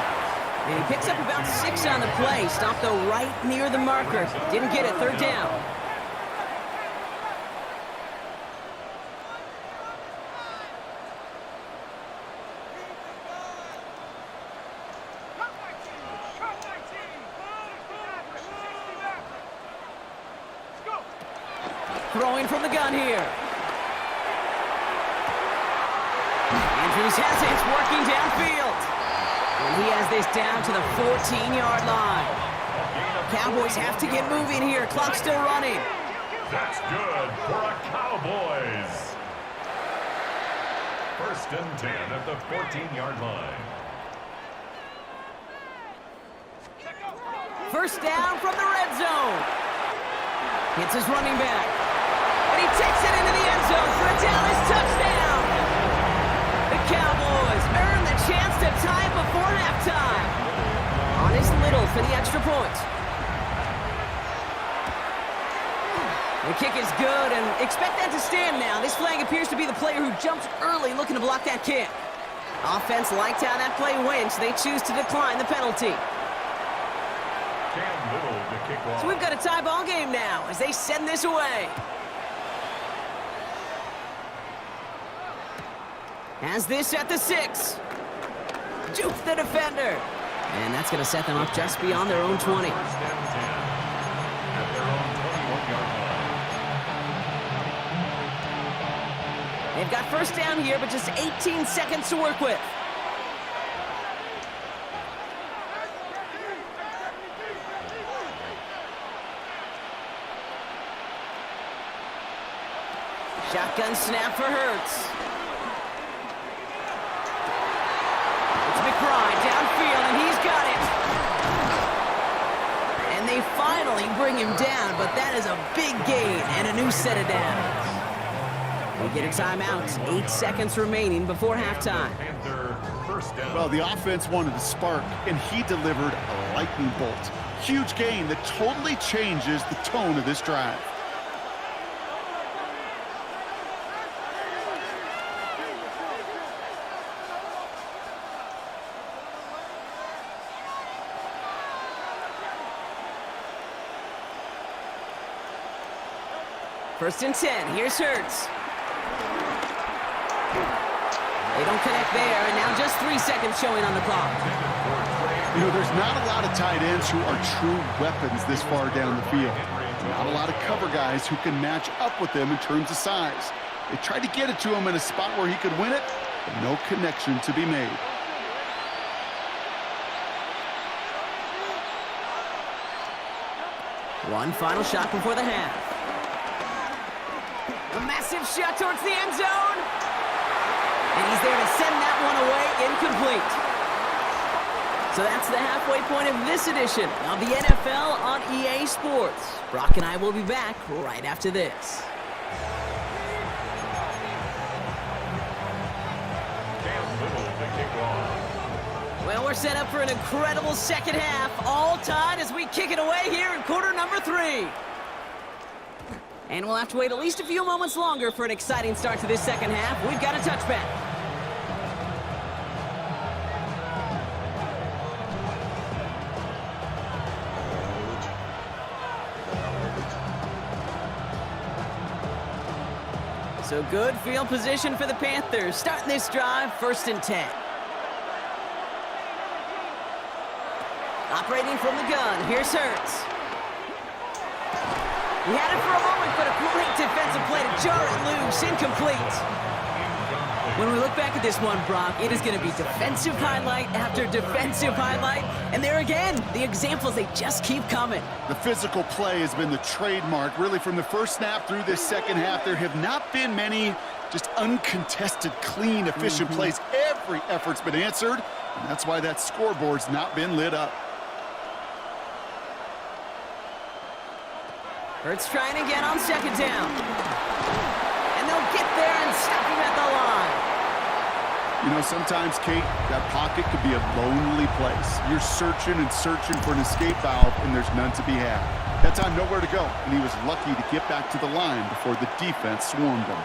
And he picks up about 6 on the play. Stopped though right near the marker. Didn't get it, 3rd down. Throwing from the gun here. Andrews has it, it's working downfield. And he has this down to the 14-yard line. Cowboys have to get moving here. Clock's still running. That's good for a Cowboys. 1st and 10 at the 14-yard line. 1st down from the red zone. Hits his running back. And he takes it into the end zone for a Dallas touchdown. The Cowboys earn the chance to tie it before halftime. On his Little for the extra point. The kick is good, and expect that to stand now. This flag appears to be the player who jumped early looking to block that kick. Offense liked how that play went, so they choose to decline the penalty. Cam Little to kick off. So we've got a tie ball game now as they send this away. Has this at the 6. Juke the defender. And that's going to set them up just beyond their own 20. 1st and 10 at their own 21-yard line. They've got 1st down here, but just 18 seconds to work with. Shotgun snap for Hurts. It's McBride downfield, and he's got it. And they finally bring him down, but that is a big gain and a new set of downs. We get a timeout. 8 seconds remaining before halftime. Panther 1st down. Well, the offense wanted to spark, and he delivered a lightning bolt. Huge gain that totally changes the tone of this drive. First and 10. Here's Hurts. They don't connect there, and now just 3 seconds showing on the clock. You know, there's not a lot of tight ends who are true weapons this far down the field. Not a lot of cover guys who can match up with them in terms of size. They tried to get it to him in a spot where he could win it, but no connection to be made. One final shot before the half. A massive shot towards the end zone. And he's there to send that one away, incomplete. So that's the halfway point of this edition of the NFL on EA Sports. Brock and I will be back right after this. Well, we're set up for an incredible second half, all tied as we kick it away here in quarter number 3. And we'll have to wait at least a few moments longer for an exciting start to this second half. We've got a touchback. So good field position for the Panthers. Starting this drive, first and 10. Operating from the gun, here's Hurts. He had it for a moment, but a great defensive play to jar it loose, incomplete. When we look back at this one, Brock, it is going to be defensive highlight after defensive highlight. And there again, the examples, they just keep coming. The physical play has been the trademark. Really, from the first snap through this second half, there have not been many just uncontested, clean, efficient plays. Every effort's been answered, and that's why that scoreboard's not been lit up. Hurts trying again on second down. And they'll get there and stop him at the line. You know, sometimes, Kate, that pocket could be a lonely place. You're searching and searching for an escape valve, and there's none to be had. That time, nowhere to go, and he was lucky to get back to the line before the defense swarmed him.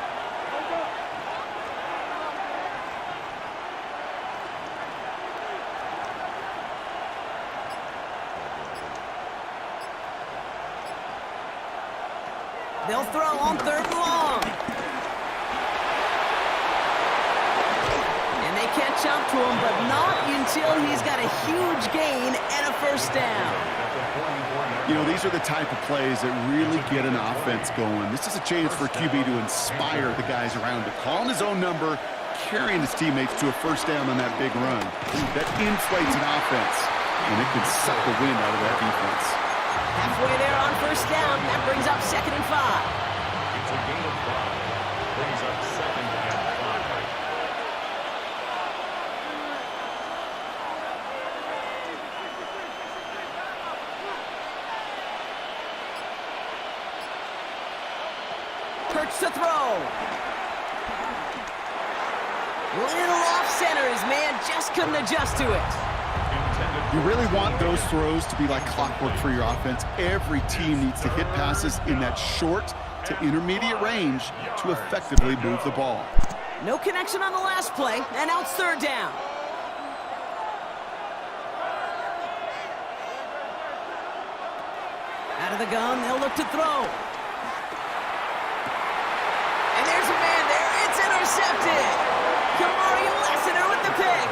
They'll throw on third and long. And they catch up to him, but not until he's got a huge gain and a first down. You know, these are the type of plays that really get an offense going. This is a chance for QB to inspire the guys around him. Calling his own number, carrying his teammates to a first down on that big run. That inflates an offense, and it can suck the wind out of that defense. Halfway there on first down. That brings up 2nd and 5. It's a gain of 5. Brings up 2nd and 5. Hurts to throw. Little off center. His man just couldn't adjust to it. You really want those throws to be like clockwork for your offense. Every team needs to hit passes in that short to intermediate range to effectively move the ball. No connection on the last play, and now it's third down. Out of the gun, they'll look to throw. And there's a man there. It's intercepted. Kamari Lassiter with the pick.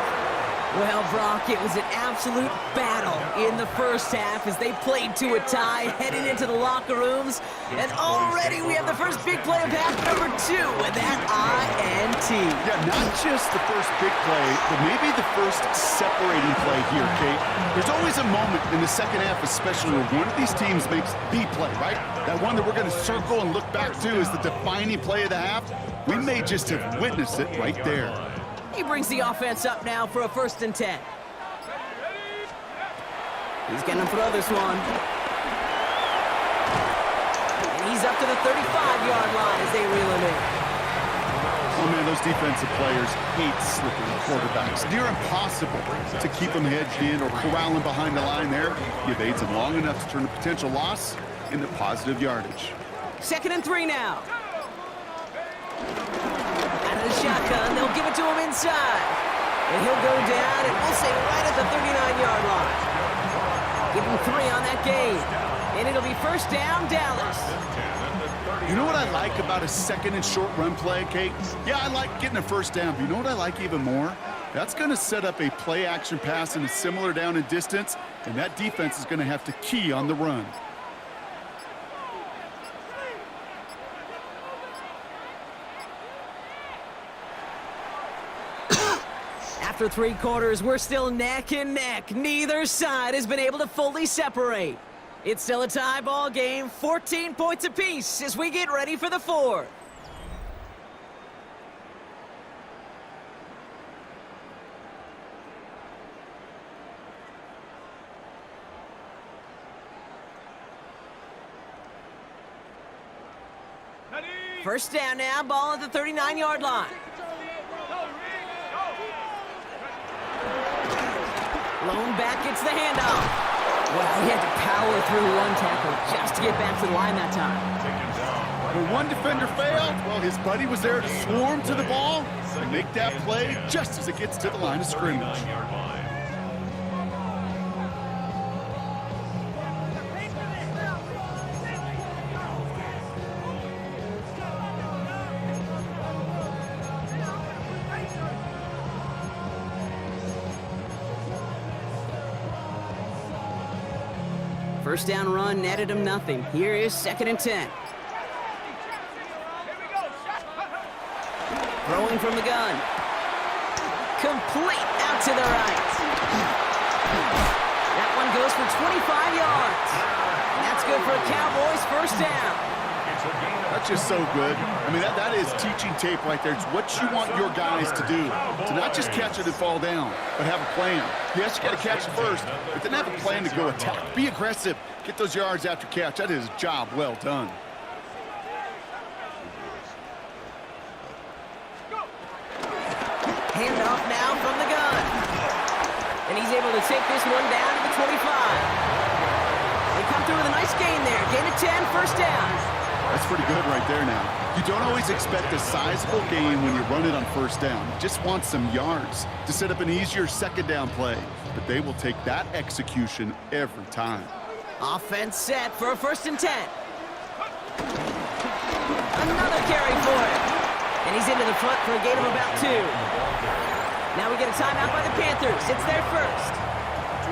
Well, Brock, it was an absolute battle in the first half as they played to a tie, heading into the locker rooms. And already we have the first big play of half number 2 with that INT. Yeah, not just the first big play, but maybe the first separating play here, Kate. There's always a moment in the second half, especially when one of these teams makes the play, right? That one that we're going to circle and look back to is the defining play of the half. We may just have witnessed it right there. He brings the offense up now for a 1st and 10. He's going to throw this one. And he's up to the 35-yard line as they reel him in. Oh, man, those defensive players hate slipping quarterbacks. Near impossible to keep them hedged in or corral them behind the line there. He evades them long enough to turn a potential loss into positive yardage. 2nd and 3 now. Out of the shotgun, they'll give it to him inside. And he'll go down, and we'll say right at the 39-yard line. Give him 3 on that gain. And it'll be first down, Dallas. You know what I like about a second and short run play, Kate? Yeah, I like getting a first down, but you know what I like even more? That's going to set up a play-action pass in a similar down and distance, and that defense is going to have to key on the run. After 3 quarters, we're still neck and neck. Neither side has been able to fully separate. It's still a tie ball game, 14 points apiece as we get ready for the 4th. First down now, ball at the 39-yard line. Lone back gets the handoff. Well, he had to power through one tackle just to get back to the line that time. When one defender failed, well, his buddy was there to swarm to the ball and make that play just as it gets to the line of scrimmage. First down run netted him nothing. Here is 2nd and 10. Throwing from the gun. Complete out to the right. That one goes for 25 yards. And that's good for a Cowboys first down. That's just so good. I mean, that is teaching tape right there. It's what you want your guys to do. To not just catch it and fall down, but have a plan. Yes, you got to catch it first, but then have a plan to go attack. Be aggressive. Get those yards after catch. That is a job well done. Handoff now from the gun. And he's able to take this one down to the 25. They come through with a nice gain there. Gain of 10, first down. That's pretty good right there now. You don't always expect a sizable gain when you run it on first down. You just want some yards to set up an easier second down play. But they will take that execution every time. Offense set for a 1st and 10. Another carry for it. And he's into the front for a gain of about 2. Now we get a timeout by the Panthers. It's their first.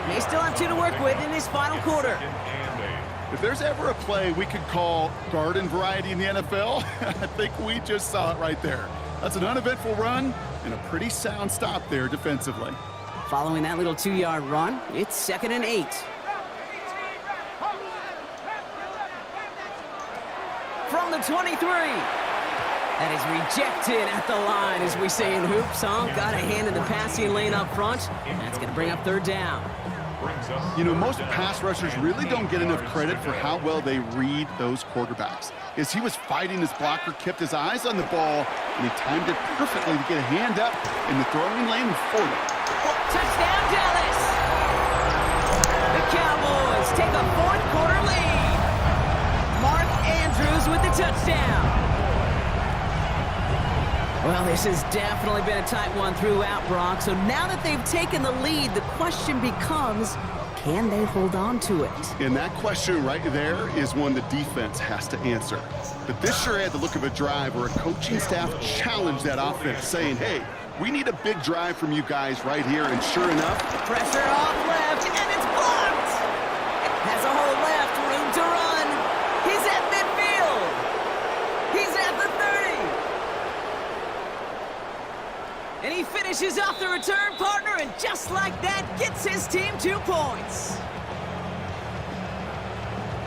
They still have 2 to work with in this final quarter. If there's ever a play we could call garden variety in the NFL, I think we just saw it right there. That's an uneventful run and a pretty sound stop there defensively. Following that little 2-yard run, it's 2nd and 8. From the 23. That is rejected at the line, as we say in hoops. Got a hand in the passing lane up front. And that's going to bring up 3rd down. You know, most pass rushers really don't get enough credit for how well they read those quarterbacks. As he was fighting his blocker, kept his eyes on the ball, and he timed it perfectly to get a hand up in the throwing lane for it. Touchdown, Dallas! The Cowboys take a 4th quarter lead. Mark Andrews with the touchdown. Well, this has definitely been a tight one throughout, Brock. So now that they've taken the lead, the question becomes, can they hold on to it? And that question right there is one the defense has to answer. But this sure had the look of a drive where a coaching staff challenged that offense, saying, hey, we need a big drive from you guys right here. And sure enough, pressure off left, and it's blocked. Has a hole left, room to run. He's at midfield. He's at the 30. And he finishes off the return partner, and just like that, gets his team 2 points.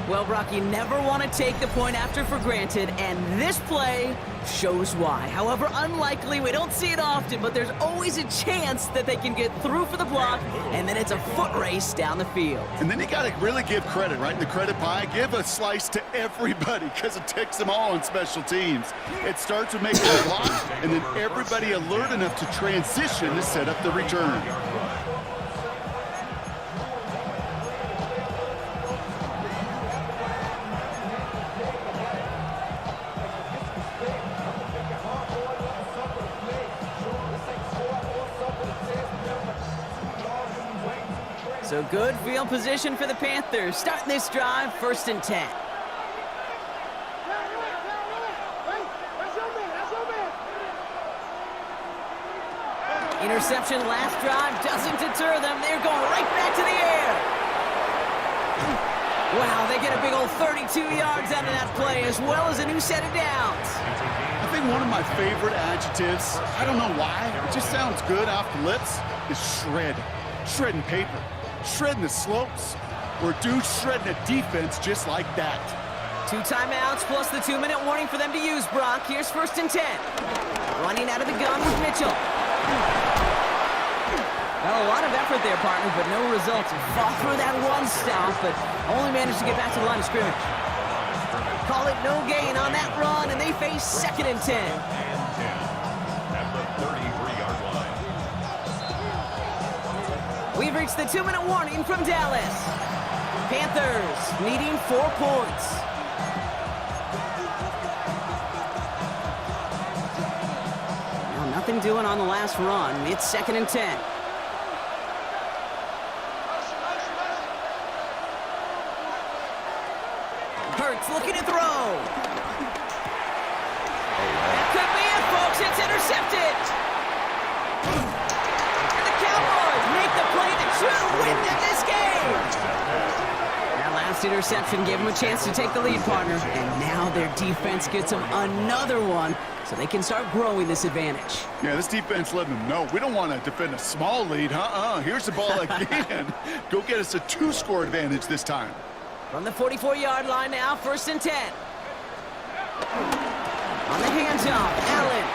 Well, Brock, you never want to take the point after for granted, and this play shows why. However unlikely, we don't see it often, but there's always a chance that they can get through for the block, and then it's a foot race down the field. And then you got to really give credit, right? In the credit pie, give a slice to everybody because it takes them all on special teams. It starts with making a block, and then everybody alert enough to transition to set up the return. So good field position for the Panthers. Starting this drive, 1st and 10. Interception last drive doesn't deter them. They're going right back to the air. Wow, they get a big old 32 yards out of that play, as well as a new set of downs. I think one of my favorite adjectives, I don't know why, it just sounds good off the lips, is shred. Shredding paper, shredding the slopes, or dude shredding a defense just like that. 2 timeouts plus the 2-minute warning for them to use, Brock. Here's 1st and 10. Running out of the gun with Mitchell. Well, a lot of effort there, partner, but no results. Fought through that one stop, but only managed to get back to the line of scrimmage. Call it no gain on that run, and they face 2nd and 10. At the 33-yard line. We've reached the 2-minute warning from Dallas. Panthers needing 4 points. Now, nothing doing on the last run. It's 2nd and 10. Hurts looking to throw. That could be it, folks. It's intercepted. And the Cowboys make the play that should have won this game. That last interception gave them a chance to take the lead, partner. And now their defense gets them another one, so they can start growing this advantage. Yeah, this defense letting them know we don't want to defend a small lead. Here's the ball again. Go get us a 2-score advantage this time. From the 44-yard line now, 1st and 10. On the handoff, Allen.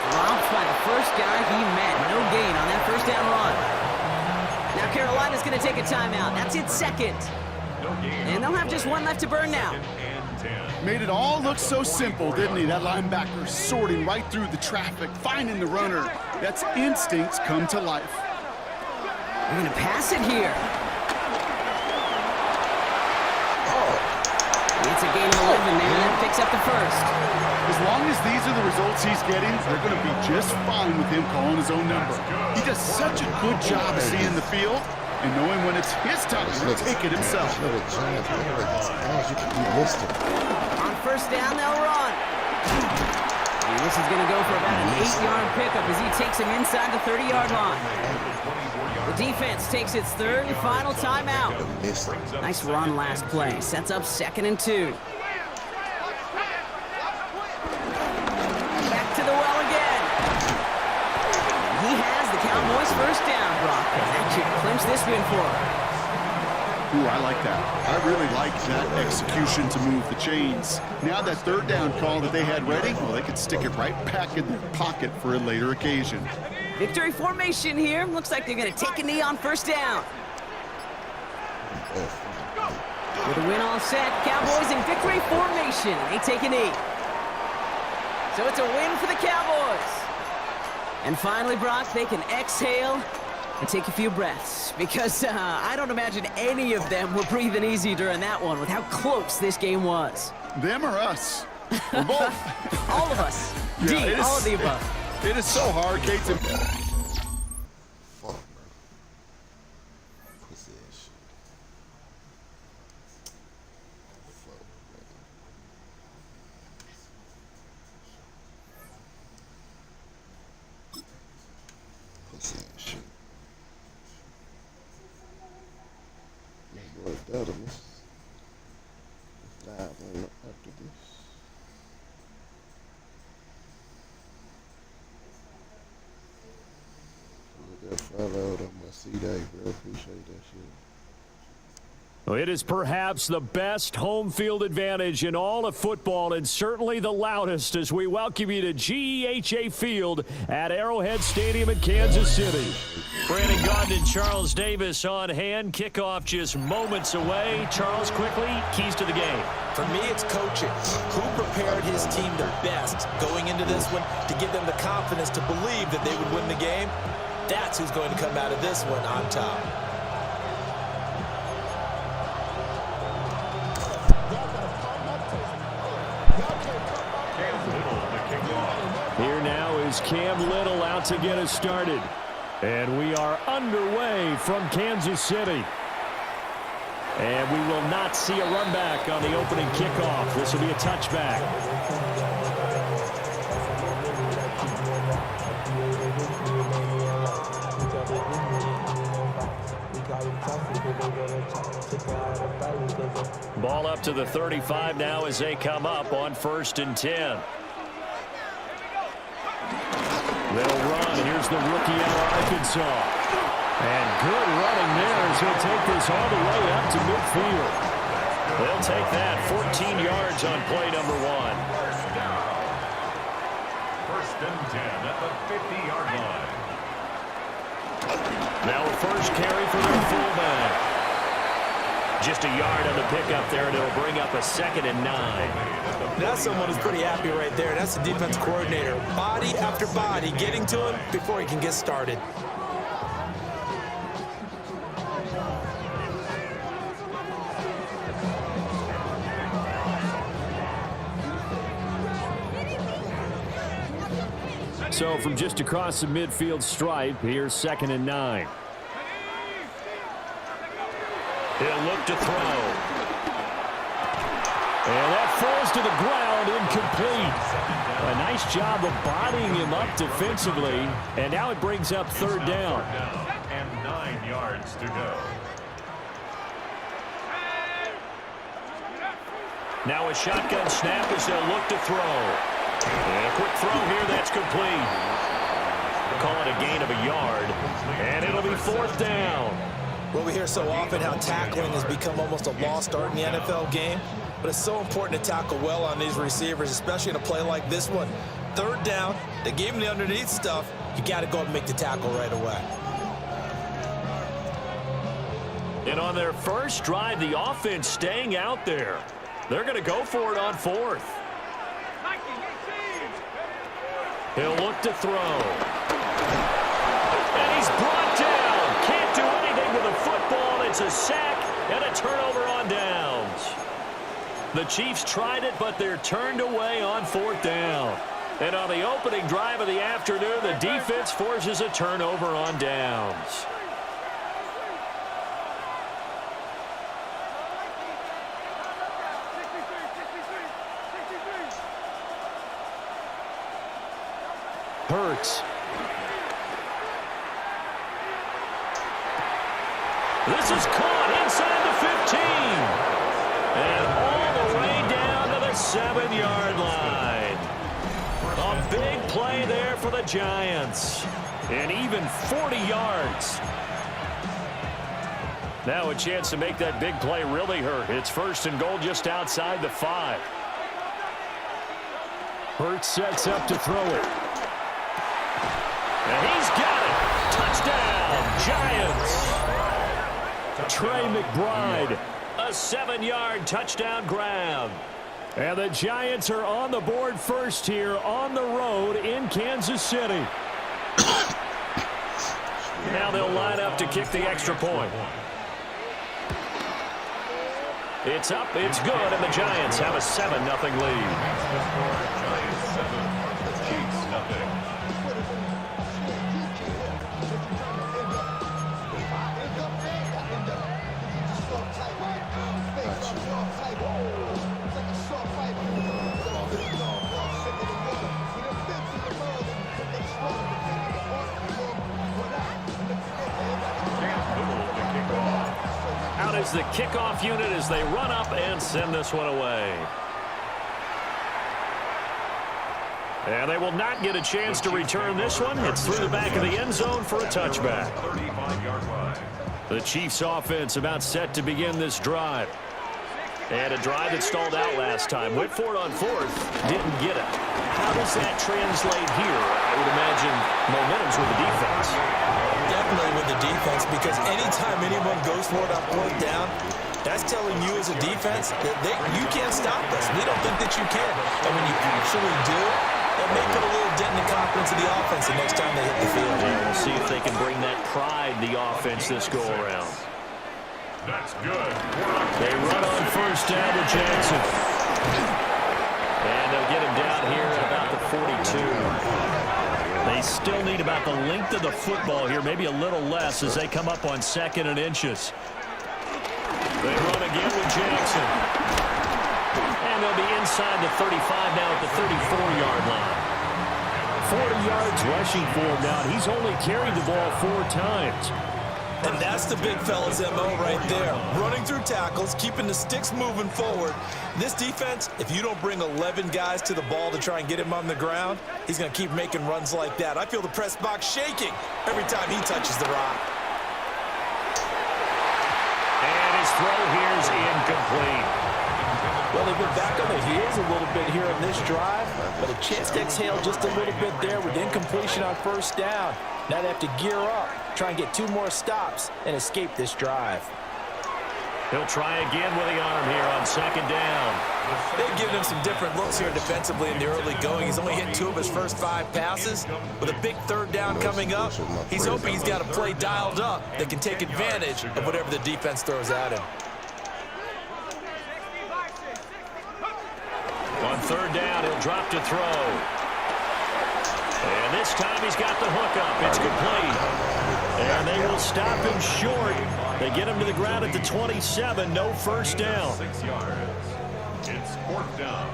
Dropped by the first guy he met. No gain on that 1st down run. Now Carolina's going to take a timeout. That's its 2nd. And they'll have just 1 left to burn now. Made it all look so simple, didn't he? That linebacker sorting right through the traffic, finding the runner. That's instincts come to life. They're going to pass it here. It's a gain of 11 there. That picks up the 1st. As long as these are the results he's getting, they're going to be just fine with him calling his own number. He does such a good job of seeing the field and knowing when it's his time to take it himself. On 1st down, they'll run. And this is going to go for about an 8-yard pickup as he takes him inside the 30-yard line. The defense takes its 3rd and final timeout. Nice run last play. Sets up 2nd and 2. Back to the well again. He has the Cowboys' 1st down, Brock. That should clinch this win for him. Ooh, I like that. I really like that execution to move the chains. Now that 3rd down call that they had ready, well, they could stick it right back in their pocket for a later occasion. Victory formation here. Looks like they're going to take a knee on 1st down. With a win all set, Cowboys in victory formation. They take a knee. So it's a win for the Cowboys. And finally, Brock, they can exhale and take a few breaths. Because I don't imagine any of them were breathing easy during that one with how close this game was. Them or us? Or both? All of us. Yeah, D, all of the above. It is so hard, Kate, to... Well, it is perhaps the best home field advantage in all of football and certainly the loudest as we welcome you to GEHA Field at Arrowhead Stadium in Kansas City. Brandon Gaudin and Charles Davis on hand. Kickoff just moments away. Charles, quickly, keys to the game. For me, it's coaching. Who prepared his team the best going into this one to give them the confidence to believe that they would win the game? That's who's going to come out of this one on top. Here now is Cam Little out to get us started. And we are underway from Kansas City. And we will not see a run back on the opening kickoff. This will be a touchback. Ball up to the 35 now as they come up on 1st and 10. They'll run. Here's the rookie out of Arkansas. And good running there as he'll take this all the way up to midfield. They'll take that 14 yards on play number 1. 1st and 10 at the 50-yard line. Now a first carry for their fullback. Just a yard on the pickup there, and it'll bring up a 2nd and 9. That's someone who's pretty happy right there. That's the defense coordinator. Body after body, getting to him before he can get started. So from just across the midfield stripe, here's 2nd and 9. He'll look to throw. And that falls to the ground, incomplete. A nice job of bodying him up defensively. And now it brings up 3rd down. And 9 yards to go. Now a shotgun snap as they'll look to throw. And a quick throw here that's complete. Call it a gain of a yard. And it'll be 4th down. Well, we hear so often how tackling has become almost a lost art in the NFL game, but it's so important to tackle well on these receivers, especially in a play like this one. 3rd down, they gave him the underneath stuff. You got to go and make the tackle right away. And on their first drive, the offense staying out there. They're going to go for it on 4th. He'll look to throw. And he's brought down. Can't do anything with the football. It's a sack and a turnover on downs. The Chiefs tried it, but they're turned away on 4th down. And on the opening drive of the afternoon, the defense forces a turnover on downs. Hurts. This is caught inside the 15. And all the way down to the 7-yard line. A big play there for the Giants. And even 40 yards. Now a chance to make that big play really hurt. It's 1st and goal just outside the 5. Hurts sets up to throw it. And he's got it. Touchdown, Giants. Trey McBride. A 7-yard touchdown grab. And the Giants are on the board first here on the road in Kansas City. Now they'll line up to kick the extra point. It's up, it's good, and the Giants have a 7-0 lead. Giants 7, Chiefs 0. Out is the kickoff unit as they run up and send this one away. And they will not get a chance to return this one. It's through the back of the end zone for a touchback. 35-yard line. The Chiefs offense about set to begin this drive. And a drive that stalled out last time. Went for it on 4th. Didn't get it. How does that translate here? I would imagine momentum's with the defense. Definitely with the defense, because anytime anyone goes for it on 4th down, that's telling you as a defense that you can't stop us. We don't think that you can. And when you actually do, it may put a little dent in the confidence of the offense the next time they hit the field. And we'll see if they can bring that pride in the offense this go-around. That's good. They run on 1st down to Jackson. And they'll get him down here at about the 42. They still need about the length of the football here, maybe a little less as they come up on 2nd and inches. They run again with Jackson. And they'll be inside the 35 now at the 34-yard line. 40 yards rushing for him now. He's only carried the ball 4 times. And that's the big fella's MO right there. Running through tackles, keeping the sticks moving forward. This defense, if you don't bring 11 guys to the ball to try and get him on the ground, he's going to keep making runs like that. I feel the press box shaking every time he touches the rock. And his throw here is incomplete. Well, they've been back on their heels a little bit here in this drive, but a chance to exhale just a little bit there with incompletion on first down. Now they have to gear up, try and get 2 more stops, and escape this drive. He'll try again with the arm here on second down. They've given him some different looks here defensively in the early going. He's only hit 2 of his first 5 passes. With a big third down coming up, he's hoping he's got a play dialed up that can take advantage of whatever the defense throws at him. On third down, he'll drop to throw. And this time he's got the hook up. It's complete. And they will stop him short. They get him to the ground at the 27. No first down. 6 yards. It's 4th down.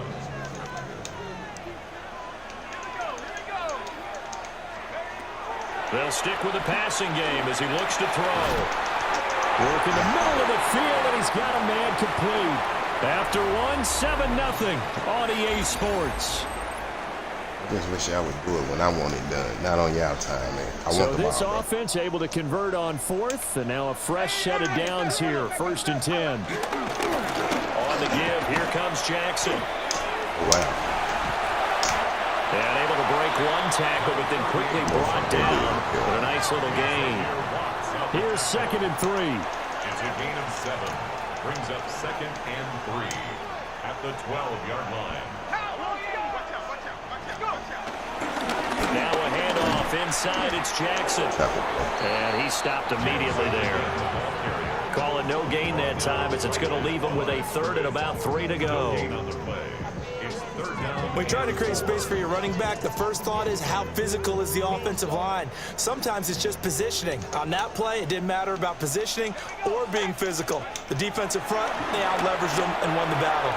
They'll stick with the passing game as he looks to throw. Work in the middle of the field, and he's got a man complete. After 7-0 on EA Sports. I just wish I would do it when I want it done, not on y'all time, man. So this offense able to convert on 4th, and now a fresh set of downs here, 1st and 10. On the give, here comes Jackson. Wow. And able to break 1 tackle, but then quickly brought down with a nice little gain. Here's 2nd and 3. It's a gain of 7. Brings up 2nd and 3 at the 12-yard line. Now a handoff inside. It's Jackson. And he stopped immediately there. Calling no gain that time as it's going to leave him with a 3rd and about 3 to go. When trying to create space for your running back, the first thought is how physical is the offensive line. Sometimes it's just positioning. On that play, it didn't matter about positioning or being physical. The defensive front, they out-leveraged them and won the battle.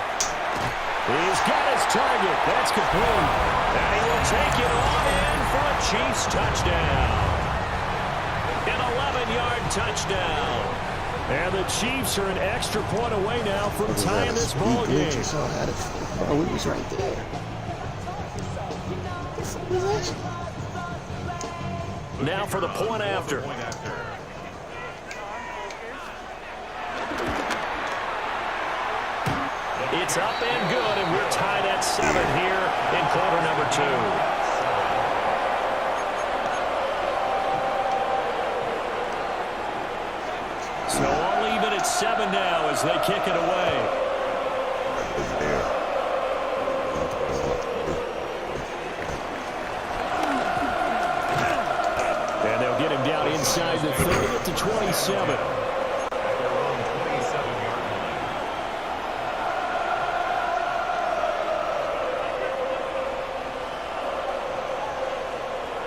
He's got his target. That's complete. And he will take it on in for a Chiefs touchdown. An 11-yard touchdown. And the Chiefs are an extra point away now from tying this ball game. We was right there. Now for the point after. It's up and good, and we're tied at 7 here in quarter number 2. So all even at 7 now as they kick it away. And they'll get him down inside the 30 to 27.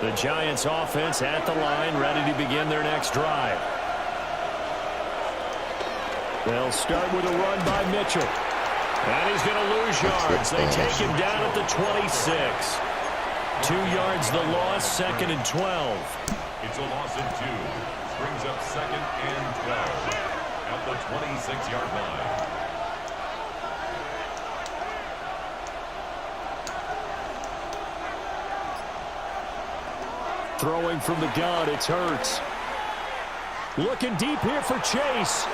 The Giants offense at the line, ready to begin their next drive. They'll start with a run by Mitchell. And he's going to lose yards. They take him down at the 26. 2 yards the loss, 2nd and 12. It's a loss of 2. Brings up 2nd and 12 at the 26-yard line. Throwing from the gun, it's Hurts. Looking deep here for Chase.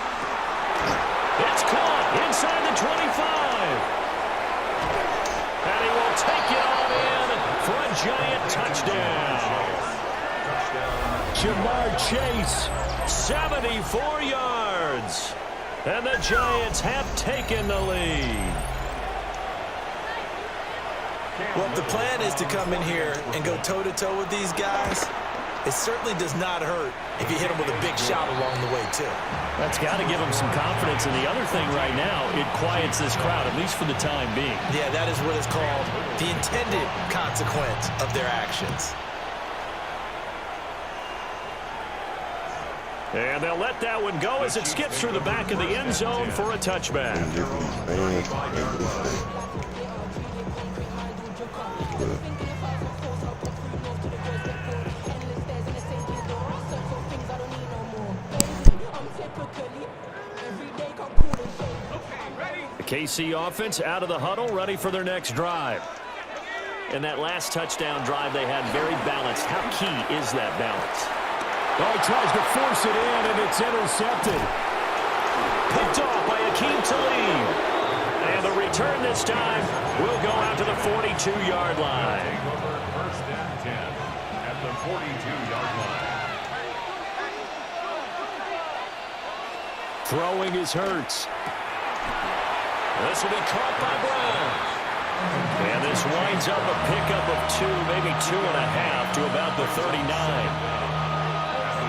It's caught inside the 25. And he will take it all in for a Giant touchdown. Jamar Chase. 74 yards. And the Giants have taken the lead. Well, if the plan is to come in here and go toe-to-toe with these guys, it certainly does not hurt if you hit them with a big shot along the way, too. That's got to give them some confidence. And the other thing right now, it quiets this crowd, at least for the time being. Yeah, that is what is called the intended consequence of their actions. And they'll let that one go as it skips through the back of the end zone for a touchback. KC offense out of the huddle, ready for their next drive. And that last touchdown drive they had very balanced. How key is that balance? Oh, he tries to force it in, and it's intercepted. Picked off by Akeem Talib. And the return this time will go out to the 42-yard line. Take over first and 10 at the 42-yard line. Throwing is Hurts. This will be caught by Brown. And this winds up a pickup of 2, maybe 2.5 to about the 39.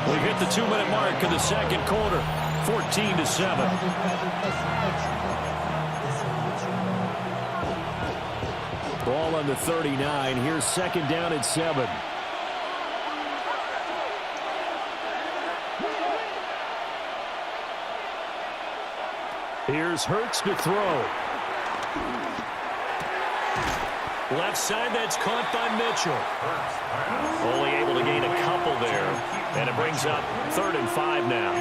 We've hit the 2-minute mark of the second quarter, 14-7. Ball on the 39. Here's second down at 7. Here's Hurts to throw. Left side, that's caught by Mitchell. Only able to gain a couple there. And it brings up 3rd and 5 now.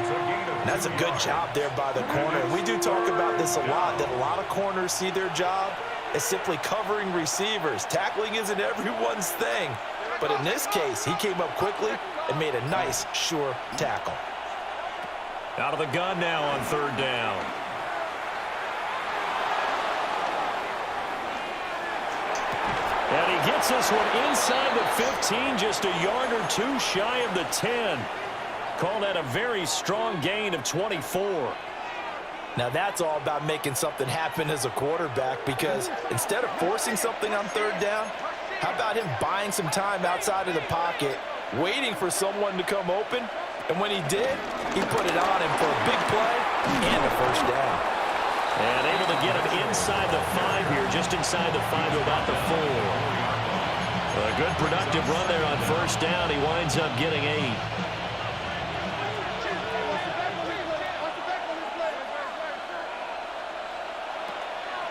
That's a good job there by the corner. We do talk about this a lot, that a lot of corners see their job as simply covering receivers. Tackling isn't everyone's thing. But in this case, he came up quickly and made a nice, sure tackle. Out of the gun now on 3rd down. And he gets this one inside the 15, just a yard or 2 shy of the 10. Call that a very strong gain of 24. Now that's all about making something happen as a quarterback, because instead of forcing something on 3rd down, how about him buying some time outside of the pocket, waiting for someone to come open, and when he did, he put it on him for a big play and a first down. And able to get him inside the 5 here, just inside the 5 to about the 4. A good productive run there on 1st down. He winds up getting 8.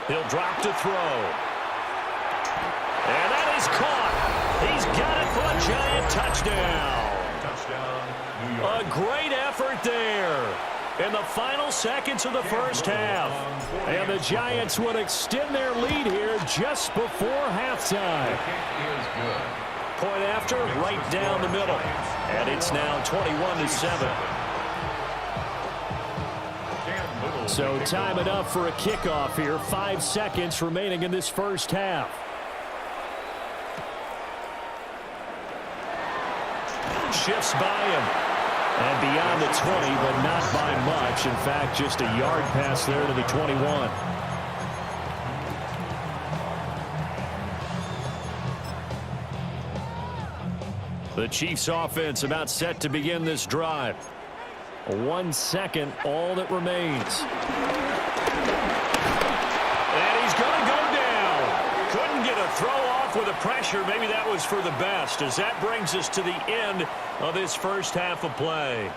He'll drop to throw. And that is caught. He's got it for a giant touchdown. Touchdown, New York. A great effort there in the final seconds of the first half. And the Giants would extend their lead here just before halftime. Point after, right down the middle. And it's now 21-7. So time enough for a kickoff here. 5 seconds remaining in this first half. Shifts by him. And beyond the 20, but not by much. In fact, just a yard pass there to the 21. The Chiefs offense about set to begin this drive. 1 second, all that remains. And he's going to go down. Couldn't get a throw off with the pressure. Maybe that was for the best, as that brings us to the end of this first half of play.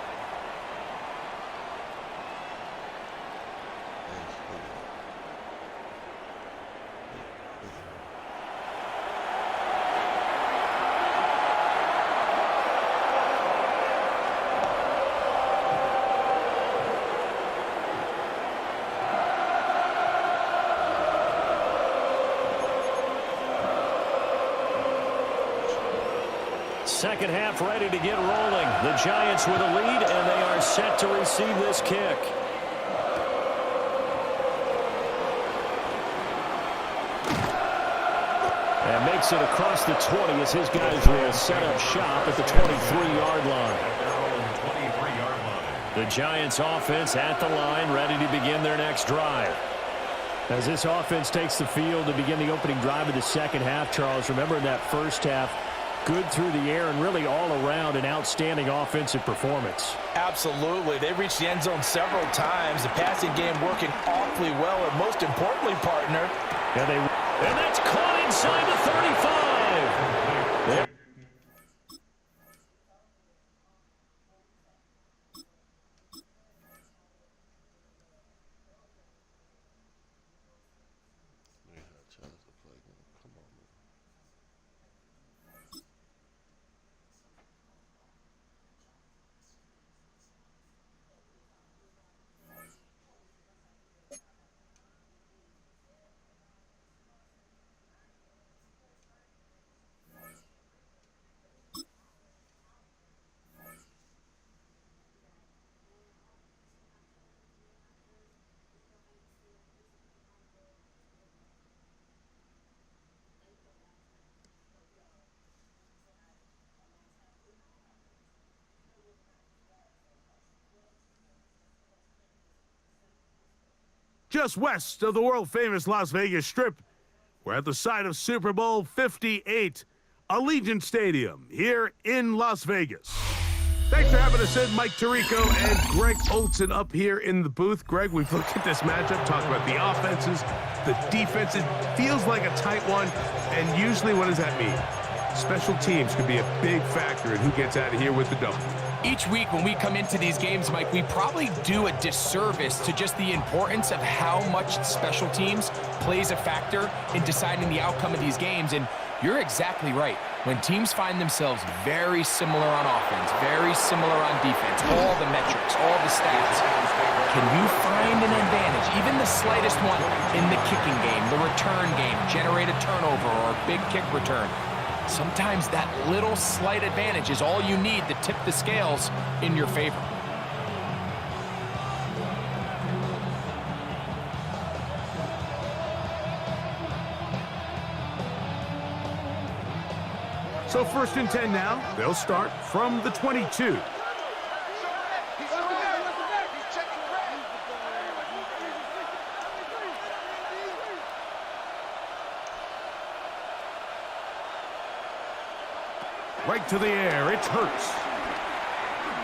Second half ready to get rolling. The Giants with a lead, and they are set to receive this kick. And makes it across the 20 as his guys will set up shop at the 23-yard line. The Giants offense at the line, ready to begin their next drive. As this offense takes the field to begin the opening drive of the second half, Charles, remember in that first half, good through the air and really all around an outstanding offensive performance. Absolutely. They reached the end zone several times. The passing game working awfully well, and most importantly, partner. And that's caught inside the 35. just west of the world-famous Las Vegas Strip. We're at the site of Super Bowl 58, Allegiant Stadium, here in Las Vegas. Thanks for having us in, Mike Tirico and Greg Olsen up here in the booth. Greg, we've looked at this matchup, talked about the offenses, the defenses. Feels like a tight one, and usually what does that mean? Special teams could be a big factor in who gets out of here with the W. Each week when we come into these games, Mike, we probably do a disservice to just the importance of how much special teams plays a factor in deciding the outcome of these games. And you're exactly right. When teams find themselves very similar on offense, very similar on defense, all the metrics, all the stats, can you find an advantage, even the slightest one, in the kicking game, the return game, generate a turnover or a big kick return? Sometimes that little slight advantage is all you need to tip the scales in your favor. So 1st and 10 now. They'll start from the 22. Right to the air, it's Hurts.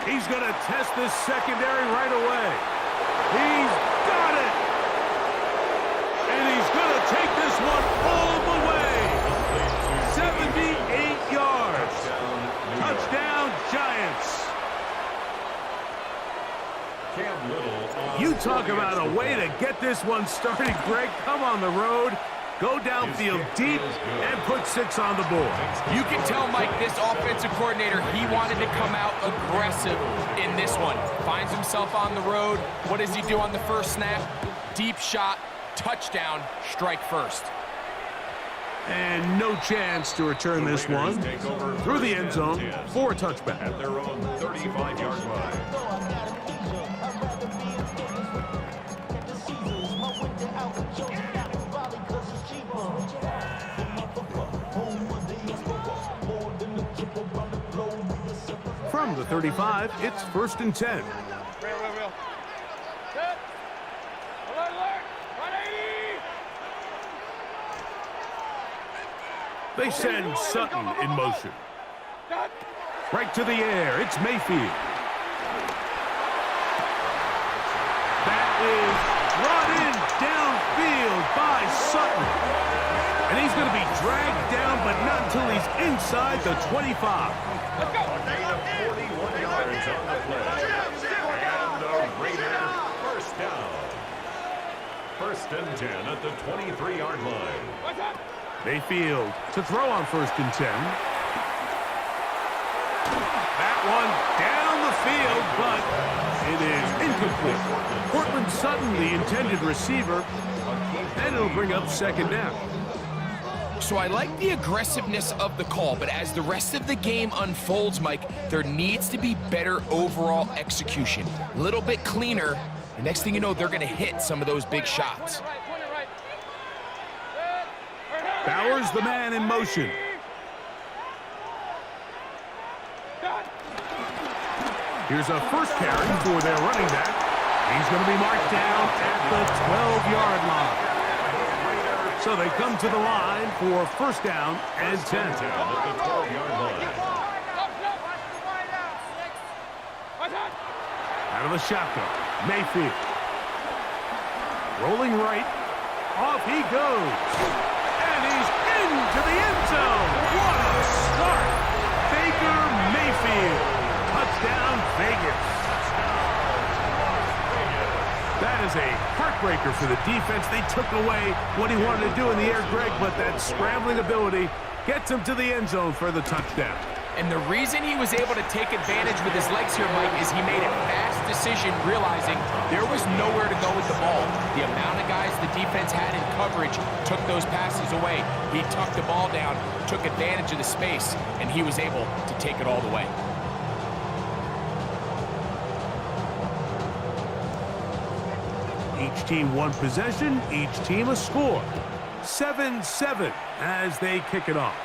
He's going to test this secondary right away. He's got it! And he's going to take this one all the way. 78 yards. Touchdown, Giants. You talk about a way to get this one started, Greg. Come on the road. Go downfield deep and put 6 on the board. You can tell, Mike, this offensive coordinator, he wanted to come out aggressive in this one. Finds himself on the road. What does he do on the first snap? Deep shot, touchdown, strike first. And no chance to return this one through the end zone for a touchback. At their own 35-yard line. From the 35, it's 1st and 10. They send Sutton in motion. Right to the air, it's Mayfield. That is brought in downfield by Sutton. And he's going to be dragged down, but not until he's inside the 25. Let's go. 41 yards on the play. And the Raider first down. 1st and 10 at the 23-yard line. Mayfield to throw on 1st and 10. That one down the field, but it is incomplete. Cortland Sutton, the intended receiver, and it'll bring up 2nd down. So I like the aggressiveness of the call, but as the rest of the game unfolds, Mike, there needs to be better overall execution. A little bit cleaner. The next thing you know, they're going to hit some of those big shots. Bowers, the man in motion. Here's a first carry for their running back. He's going to be marked down at the 12-yard line. So they come to the line for 1st down and 10. At the 12-yard line. Out of the shotgun, Mayfield. Rolling right. Off he goes. And he's into the end zone. What a start. Baker Mayfield. Touchdown, Vegas. That is a heartbreaker for the defense. They took away what he wanted to do in the air, Greg, but that scrambling ability gets him to the end zone for the touchdown. And the reason he was able to take advantage with his legs here, Mike, is he made a fast decision realizing there was nowhere to go with the ball. The amount of guys the defense had in coverage took those passes away. He tucked the ball down, took advantage of the space, and he was able to take it all the way. Each team one possession, each team a score. 7-7 as they kick it off.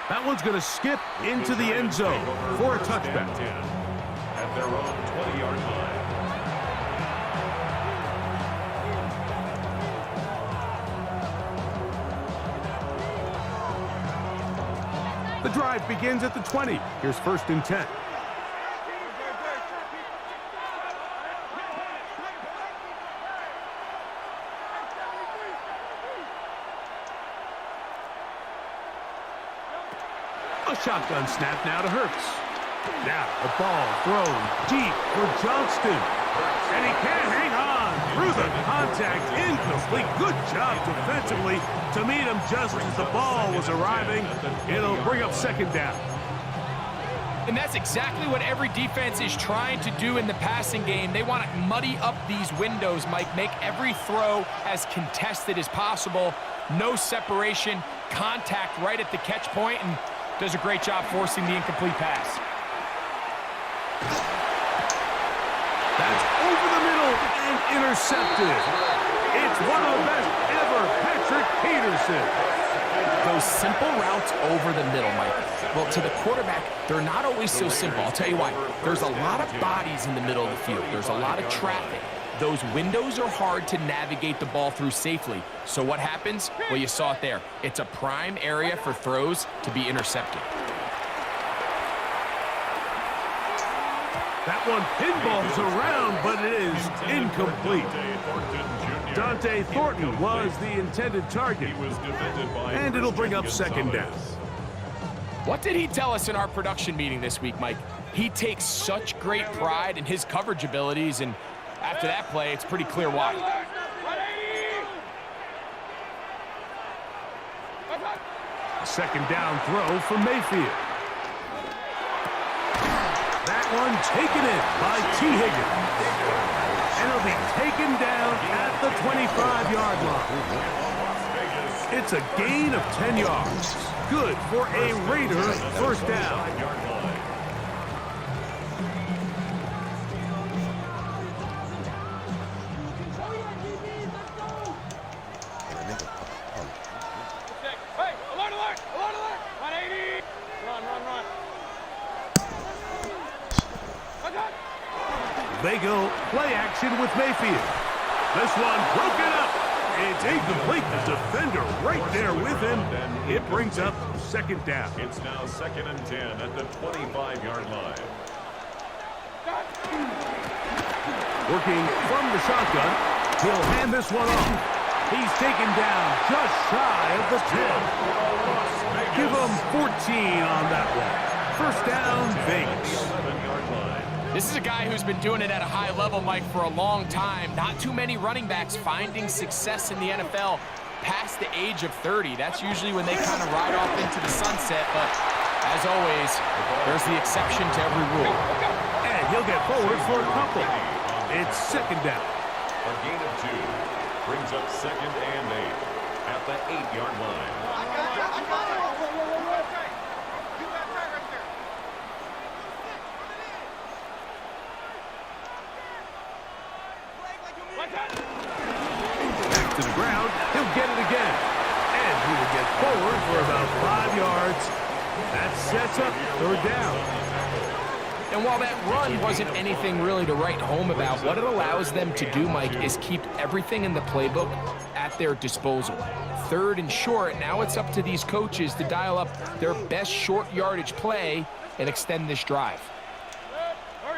That one's going to skip into the end zone for a touchback. At their own 20-yard line. The drive begins at the 20. Here's 1st and 10. A shotgun snap now to Hurts. Now a ball thrown deep for Johnston. And he can't hang on through the contact. Incomplete. Good job defensively to meet him just as the ball was arriving. It'll bring up 2nd down. And that's exactly what every defense is trying to do in the passing game. They want to muddy up these windows, Mike, make every throw as contested as possible. No separation, contact right at the catch point, and does a great job forcing the incomplete pass. That's over the middle and intercepted. It's one of the best ever, Patrick Peterson. Those simple routes over the middle, Mike. Well, to the quarterback, they're not always so simple. I'll tell you why. There's a lot of bodies in the middle of the field. There's a lot of traffic. Those windows are hard to navigate the ball through safely. So what happens? Well, you saw it there. It's a prime area for throws to be intercepted. That one pinballs around, but it is incomplete. Dante Thornton was the intended target. And it'll bring up 2nd down. What did he tell us in our production meeting this week, Mike? He takes such great pride in his coverage abilities, and after that play, it's pretty clear why. 2nd down throw for Mayfield. That one taken in by T. Higgins. And it'll be taken down at the 25-yard line. It's a gain of 10 yards. Good for a Raider 1st down. They go play action with Mayfield. This one broken up. It's incomplete. The defender right there with him. It brings up 2nd down. It's now 2nd and 10 at the 25-yard line. Working from the shotgun. He'll hand this one off. He's taken down just shy of the 10. Give him 14 on that one. 1st down, Vegas. This is a guy who's been doing it at a high level, Mike, for a long time. Not too many running backs finding success in the NFL past the age of 30. That's usually when they kind of ride off into the sunset, but as always, there's the exception to every rule. And he'll get forward for a couple. It's 2nd down. A gain of 2 brings up 2nd and 8 at the 8-yard line. Back to the ground. He'll get it again. And he will get forward for about 5 yards. That sets up 3rd down. And while that run wasn't anything really to write home about, what it allows them to do, Mike, is keep everything in the playbook at their disposal. 3rd and short, now it's up to these coaches to dial up their best short yardage play and extend this drive.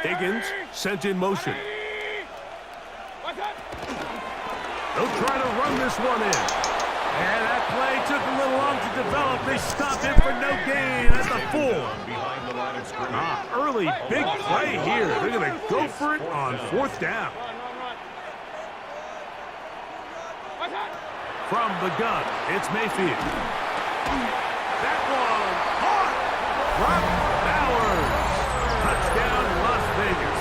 Higgins sent in motion. They'll try to run this one in. And that play took a little long to develop. They stopped it for no gain at the 4. Early big play here. They're going to go for it on 4th down. From the gun, it's Mayfield. That one caught. Brock Bowers. Touchdown, Las Vegas.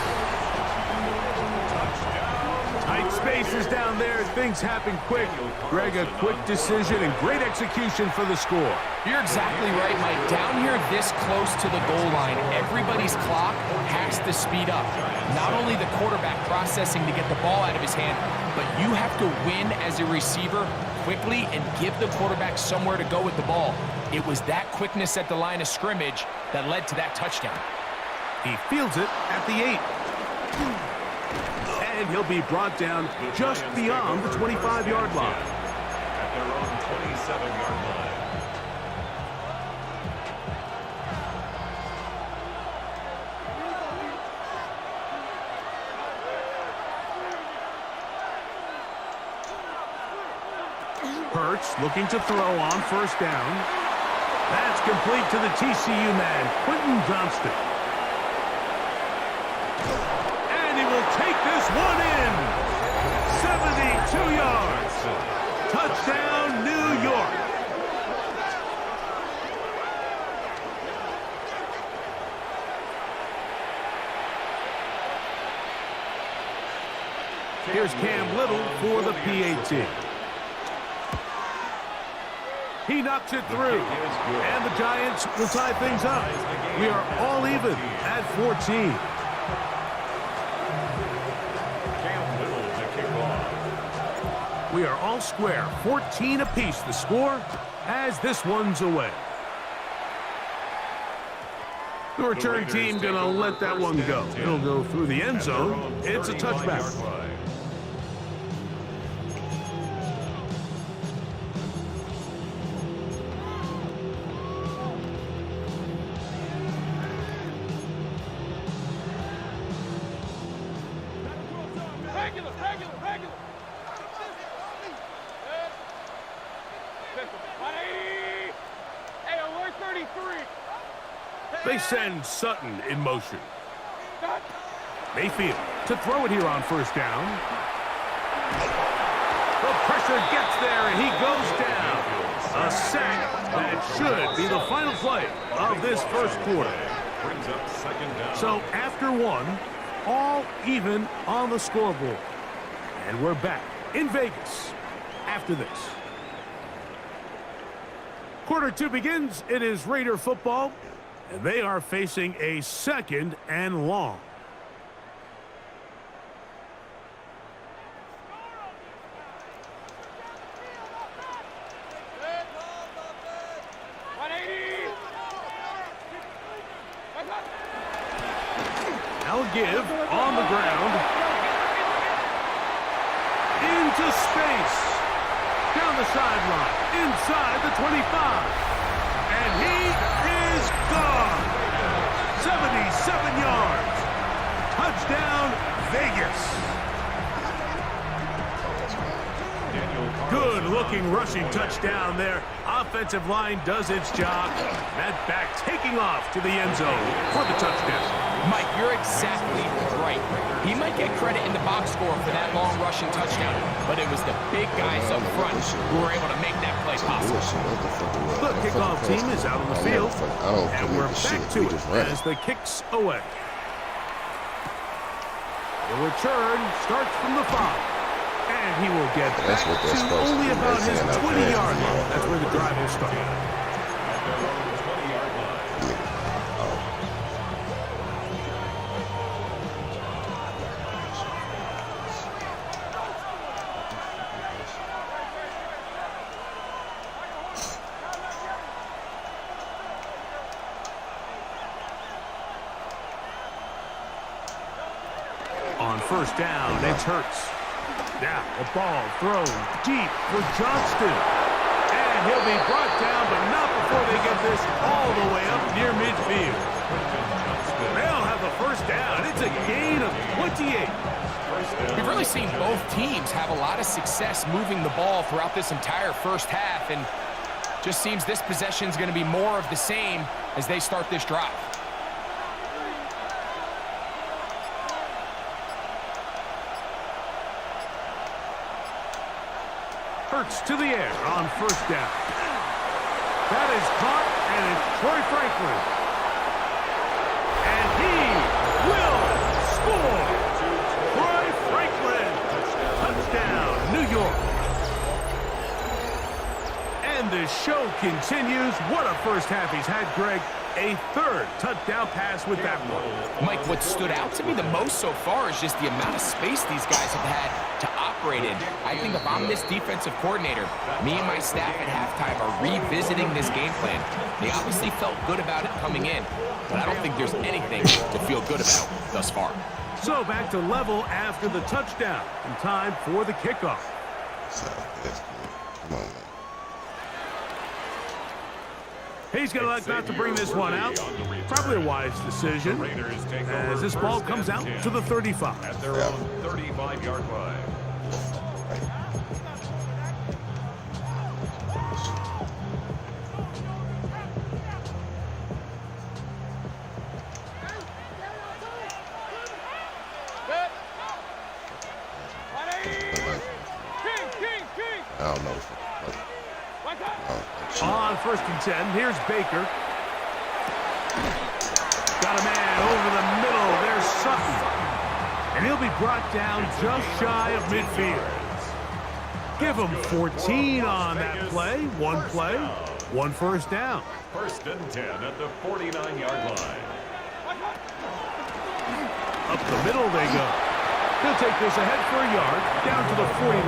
Tight spaces down there. Things happen quick. Greg, a quick decision and great execution for the score. You're exactly right, Mike. Down here this close to the goal line, everybody's clock has to speed up. Not only the quarterback processing to get the ball out of his hand, but you have to win as a receiver quickly and give the quarterback somewhere to go with the ball. It was that quickness at the line of scrimmage that led to that touchdown. He fields it at the 8. And he'll be brought down just beyond the 25-yard line. At their own 27-yard line. Hurts looking to throw on first down. That's complete to the TCU man, Quentin Johnston. And he will take this one in. 72 yards. Touchdown, New York. Here's Cam Little for the PAT. He knocks it through, and the Giants will tie things up. We are all even at 14. We are all square, 14 apiece the score as this one's away. The return team gonna let that one go. It'll go through the end zone. It's a touchback. They send Sutton in motion. Mayfield to throw it here on first down. The pressure gets there, and he goes down. A sack that should be the final play of this first quarter. So after one, all even on the scoreboard. And we're back in Vegas after this. Quarter two begins. It is Raider football, and they are facing a second and long. Now give on the ground. Into space. Down the sideline. Inside the 25. And he is gone. 77 yards. Touchdown, Vegas. Good-looking rushing touchdown there. Offensive line does its job. That back taking off to the end zone for the touchdown. Mike, you're exactly right. He might get credit in the box score for that long rushing touchdown, but it was the big guys up front who were able to make that play possible. The kickoff team is out on the field, and we're back to it as the kick's away. The return starts from the 5. And he will get back to only about his 20-yard line. That's where the drive will start. On first down, it's Hurts. Now, a ball thrown deep for Johnston. And he'll be brought down, but not before they get this all the way up near midfield. They'll have the first down. It's a gain of 28. We've really seen both teams have a lot of success moving the ball throughout this entire first half, and just seems this possession is going to be more of the same as they start this drive. Hurts to the air on first down. That is caught, and it's Troy Franklin. And he will score. Troy Franklin. Touchdown, New York. And the show continues. What a first half he's had, Greg. A third touchdown pass with that one. Mike, what stood out to me the most so far is just the amount of space these guys have had to operate in. I think if I'm this defensive coordinator, me and my staff at halftime are revisiting this game plan. They obviously felt good about it coming in, but I don't think there's anything to feel good about thus far. So back to level after the touchdown, and time for the kickoff. Come on, man. He's going to like not to bring this one out. Probably a wise decision as this ball comes out to the 35. At their own 35-yard line. On 1st and 10, here's Baker. Got a man over the middle. There's Sutton. And he'll be brought down just shy of midfield. Give him 14 on that play. One first down. 1st and 10 at the 49-yard line. Up the middle they go. He'll take this ahead for a yard, down to the 49.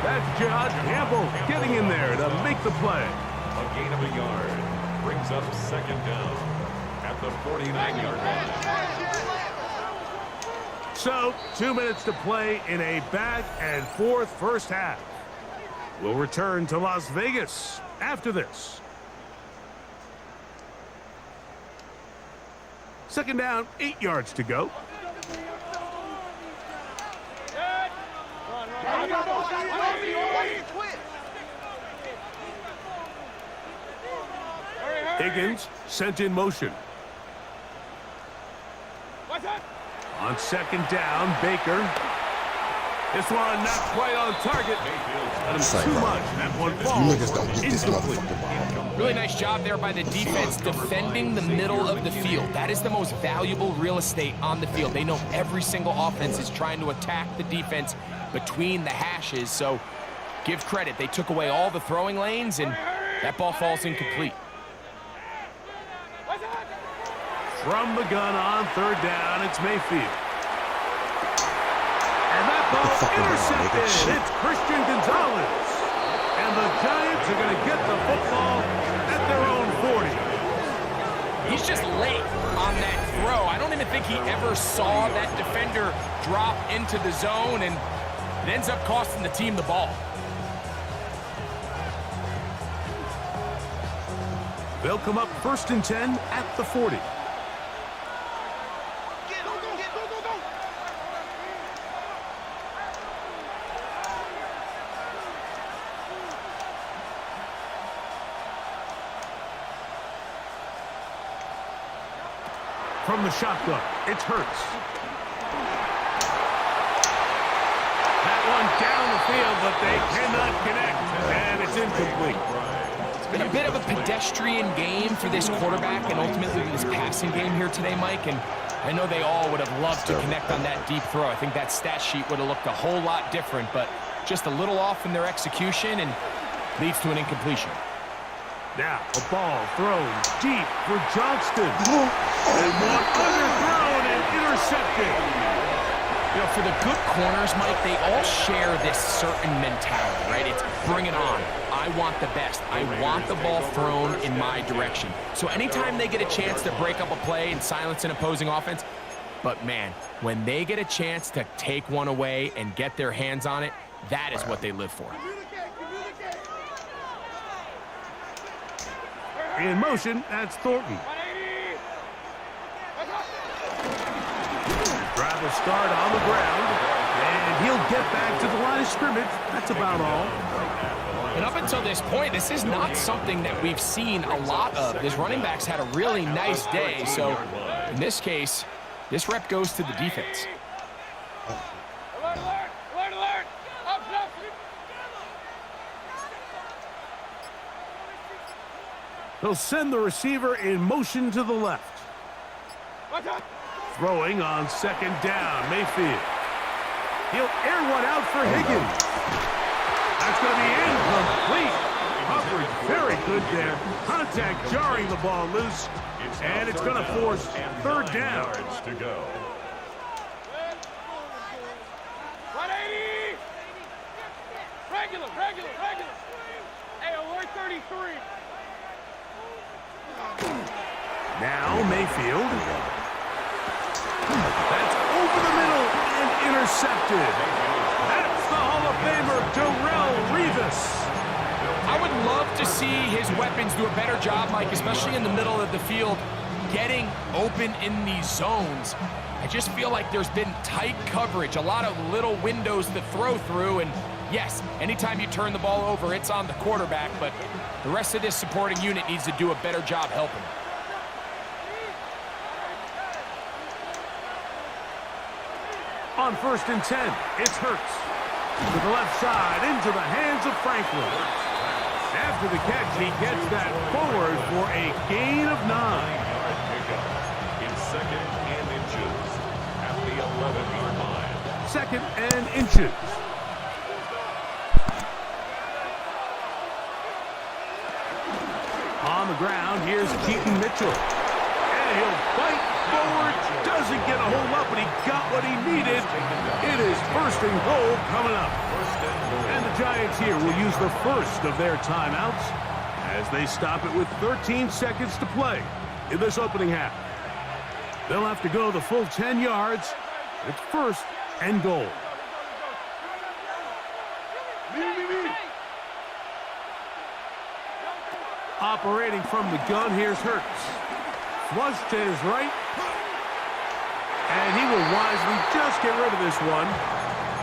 That's John Campbell getting in there to make the play. A gain of a yard brings up 2nd down at the 49-yard line. So, 2 minutes to play in a back-and-forth first half. We'll return to Las Vegas after this. 2nd down, 8 yards to go. Higgins sent in motion. On 2nd down, Baker. This one not quite on target. That was too much. That one falls incomplete. Really nice job there by the defense defending the middle of the field. That is the most valuable real estate on the field. They know every single offense is trying to attack the defense between the hashes. So give credit. They took away all the throwing lanes, and that ball falls incomplete. From the gun on 3rd down, it's Mayfield. And that ball intercepted. It's Christian Gonzalez. And the Giants are going to get the football at their own 40. He's just late on that throw. I don't even think he ever saw that defender drop into the zone, and it ends up costing the team the ball. They'll come up 1st and 10 at the 40. From the shotgun, it's Hurts. That one down the field, but they cannot connect, and it's incomplete. It's been a bit of a pedestrian game for this quarterback and ultimately this passing game here today, Mike, and I know they all would have loved to connect on that deep throw. I think that stat sheet would have looked a whole lot different, but just a little off in their execution and leads to an incompletion. Now, a ball thrown deep for Johnston. And one underthrown and intercepted. You know, for the good corners, Mike, they all share this certain mentality, right? It's bring it on. I want the best. I want the ball thrown in my direction. So anytime they get a chance to break up a play and silence an opposing offense, but man, when they get a chance to take one away and get their hands on it, that is what they live for. In motion, that's Thornton. Drive will start on the ground, and he'll get back to the line of scrimmage. That's about all. And up until this point, this is not something that we've seen a lot of. His running backs had a really nice day, so in this case, this rep goes to the defense. He'll send the receiver in motion to the left. Throwing on 2nd down, Mayfield. He'll air one out for Higgins. That's going to be incomplete. Coverage very good there. Contact jarring the ball loose, and it's going to force 3rd down. To go. 180. Regular. Hey, alert 33. Now Mayfield. That's over the middle and intercepted. That's the Hall of Famer, Darrelle Revis. I would love to see his weapons do a better job, Mike, especially in the middle of the field, getting open in these zones. I just feel like there's been tight coverage, a lot of little windows to throw through, and yes, anytime you turn the ball over, it's on the quarterback, but the rest of this supporting unit needs to do a better job helping. On 1st and 10, it's Hurts. To the left side, into the hands of Franklin. After the catch, he gets that forward for a gain of 9. 9-yard pickup. It's 2nd and inches at the 11-yard line. 2nd and inches. On the ground, here's Keaton Mitchell. And he'll fight forward. Doesn't get a hold up, but he got what he needed. It is 1st and goal coming up. And the Giants here will use the first of their timeouts as they stop it with 13 seconds to play in this opening half. They'll have to go the full 10 yards. It's 1st and goal. Operating from the gun, here's Hurts. Flush to his right. And he will wisely just get rid of this one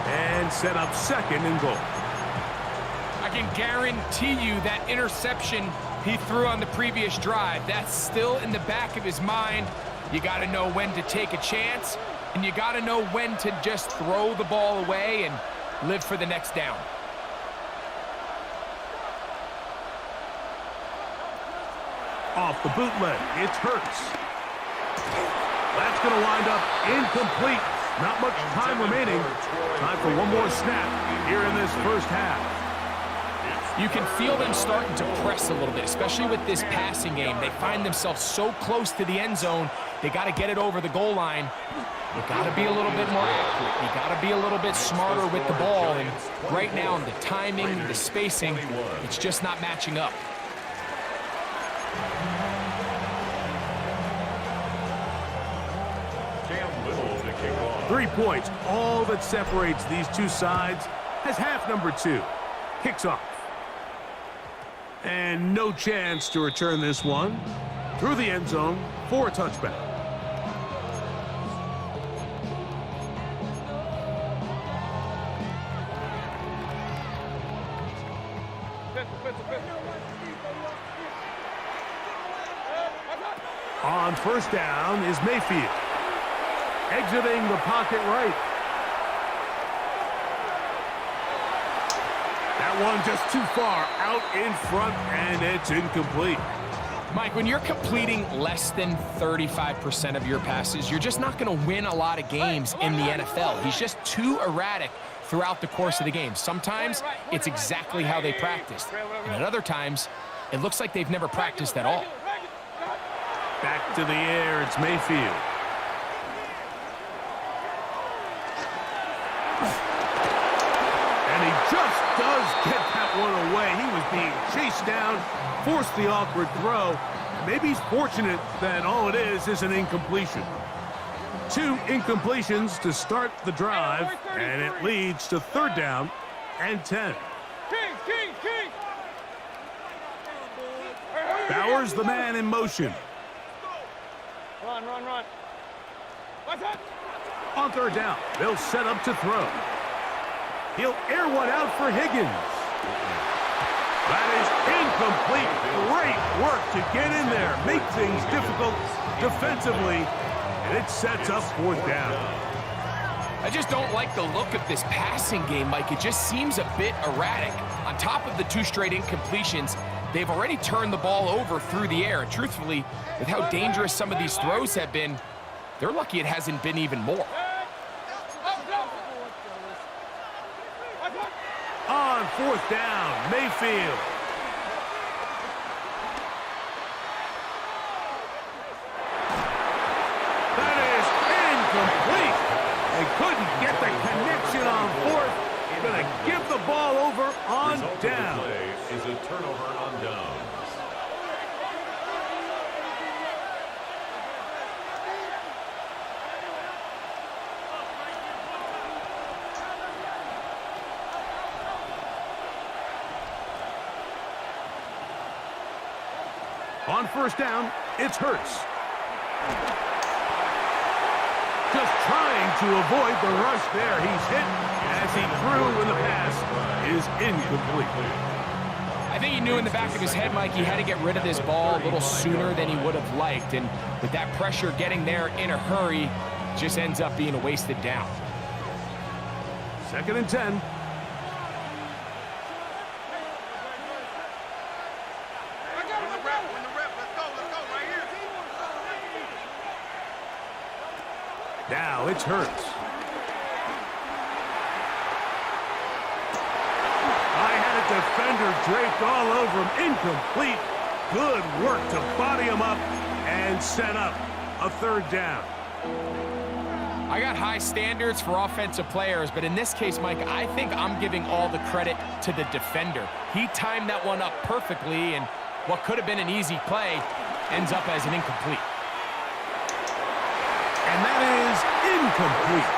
and set up 2nd and goal. I can guarantee you that interception he threw on the previous drive, that's still in the back of his mind. You got to know when to take a chance, and you got to know when to just throw the ball away and live for the next down. Off the bootleg, it's Hurts. That's going to wind up incomplete. Not much time remaining. Time for one more snap here in this first half. You can feel them starting to press a little bit, especially with this passing game. They find themselves so close to the end zone, they got to get it over the goal line. You got to be a little bit more accurate. You got to be a little bit smarter with the ball. And right now, the timing, the spacing, it's just not matching up. Cam Little to kick off. 3 points, all that separates these two sides, as half number 2 kicks off. And no chance to return this one through the end zone for a touchback. On 1st down is Mayfield. Exiting the pocket right. That one just too far out in front, and it's incomplete. Mike, when you're completing less than 35% of your passes, you're just not going to win a lot of games in the NFL. He's just too erratic throughout the course of the game. Sometimes it's exactly how they practiced, and at other times it looks like they've never practiced at all. Back to the air, it's Mayfield. And he just does get that one away. He was being chased down, forced the awkward throw. Maybe he's fortunate that all it is an incompletion. 2 incompletions to start the drive, and it leads to 3rd down and 10. Bowers the man in motion. Run. On 3rd down, they'll set up to throw. He'll air one out for Higgins. That is incomplete. Great work to get in there, make things difficult defensively, and it sets up 4th down. I just don't like the look of this passing game, Mike. It just seems a bit erratic. On top of the 2 straight incompletions, they've already turned the ball over through the air. And truthfully, with how dangerous some of these throws have been, they're lucky it hasn't been even more. On 4th down, Mayfield. That is incomplete. They couldn't get the connection on 4th. Going to give the ball over on down. Play is a turnover on downs. On 1st down, it's Hurts. Just trying to avoid the rush there. He's hit as he threw, and the pass is incomplete. I think he knew in the back of his head, Mike, he had to get rid of this ball a little sooner than he would have liked. And with that pressure getting there in a hurry, just ends up being a wasted down. 2nd and 10. Now it's Hurts. I had a defender draped all over him. Incomplete. Good work to body him up and set up a third down. I got high standards for offensive players, but in this case, Mike, I think I'm giving all the credit to the defender. He timed that one up perfectly, and what could have been an easy play ends up as an incomplete. And that is incomplete.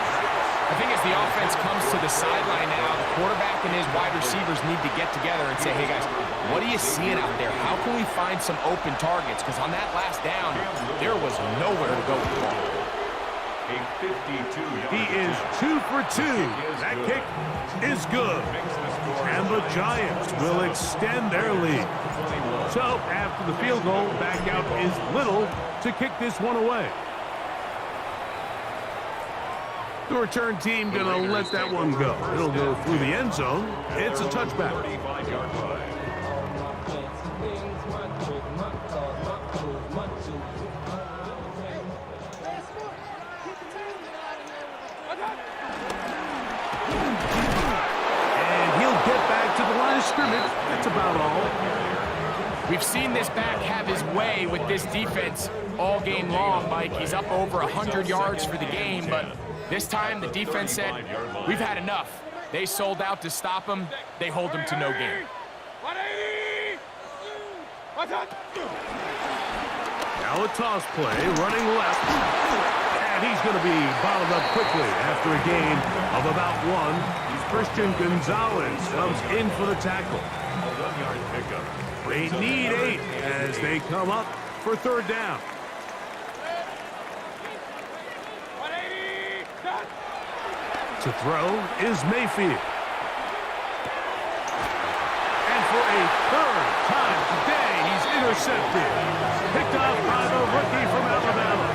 I think as the offense comes to the sideline now, the quarterback and his wide receivers need to get together and say, hey, guys, what are you seeing out there? How can we find some open targets? Because on that last down, there was nowhere to go with the ball. He is 2 for 2. That kick is good. And the Giants will extend their lead. So after the field goal, back out is Little to kick this one away. The return team going to let that one go. It'll go through the end zone. It's a touchback. 35-yard line. And he'll get back to the line of scrimmage. That's about all. We've seen this back have his way with this defense all game long, Mike. He's up over 100 yards for the game, but this time the defense said, we've had enough. They sold out to stop him. They hold him to no gain. Now a toss play, running left. And he's going to be bottled up quickly after a gain of about 1. Christian Gonzalez comes in for the tackle. They need 8 as they come up for third down. To throw is Mayfield. And for a third time today, he's intercepted. Picked off by the rookie from Alabama.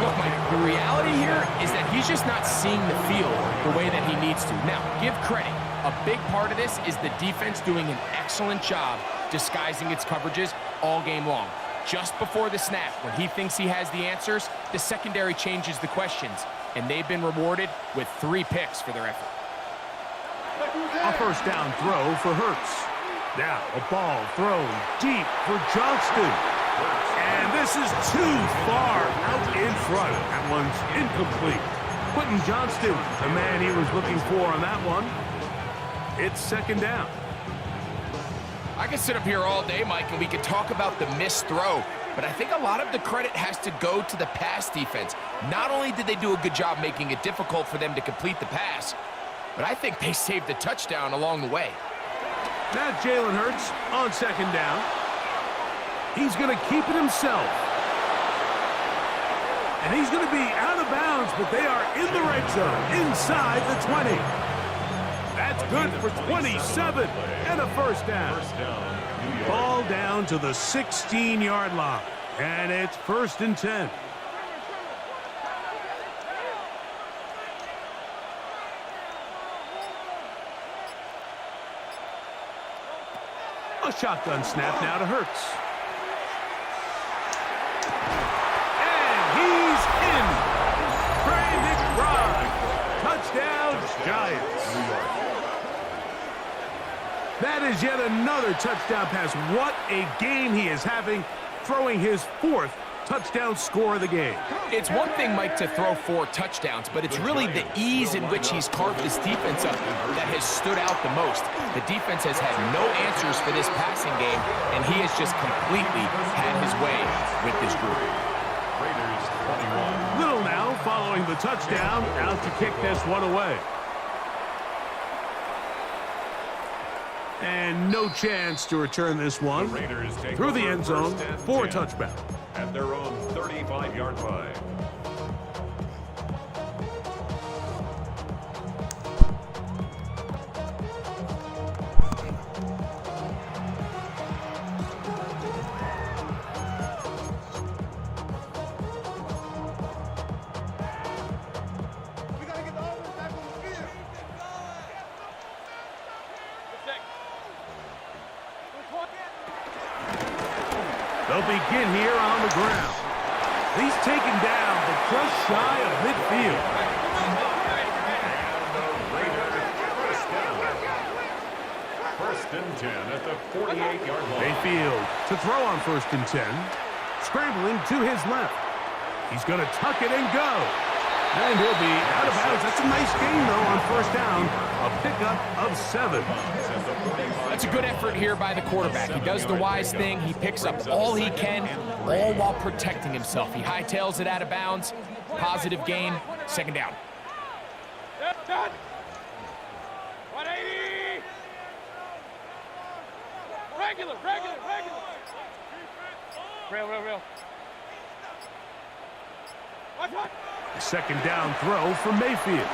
Look, Mike, the reality here is that he's just not seeing the field the way that he needs to. Now, give credit. A big part of this is the defense doing an excellent job disguising its coverages all game long. Just before the snap, when he thinks he has the answers, the secondary changes the questions, and they've been rewarded with 3 picks for their effort. A first down throw for Hurts. Now a ball thrown deep for Johnston. And this is too far out in front. That one's incomplete. Quentin Johnston, the man he was looking for on that one. It's second down. I could sit up here all day, Mike, and we could talk about the missed throw, but I think a lot of the credit has to go to the pass defense. Not only did they do a good job making it difficult for them to complete the pass, but I think they saved the touchdown along the way. Now Jalen Hurts on second down. He's going to keep it himself. And he's going to be out of bounds, but they are in the red zone, inside the 20. That's good for 27 and a first down. Ball down to the 16-yard line, and it's 1st and 10. A shotgun snap now to Hurts. And he's in. Brandon Robb. Touchdown, Giants. That is yet another touchdown pass. What a game he is having, throwing his 4th touchdown score of the game. It's one thing, Mike, to throw 4 touchdowns, but it's really the ease in which he's carved this defense up that has stood out the most. The defense has had no answers for this passing game, and he has just completely had his way with this group. Little now following the touchdown, out to kick this one away. And no chance to return this one through the end zone for a touchback. At their own 35-yard line. They'll begin here on the ground. He's taken down, but just shy of midfield. First and 10 at the 48-yard line. Mayfield to throw on 1st and 10. Scrambling to his left. He's going to tuck it and go. And he'll be out of bounds. That's a nice gain, though, on 1st down. A pickup of 7. That's a good effort here by the quarterback. He does the wise thing. He picks up all he can, all while protecting himself. He hightails it out of bounds. Positive gain. 2nd down. 180. Regular. Real. What? 2nd down throw for Mayfield.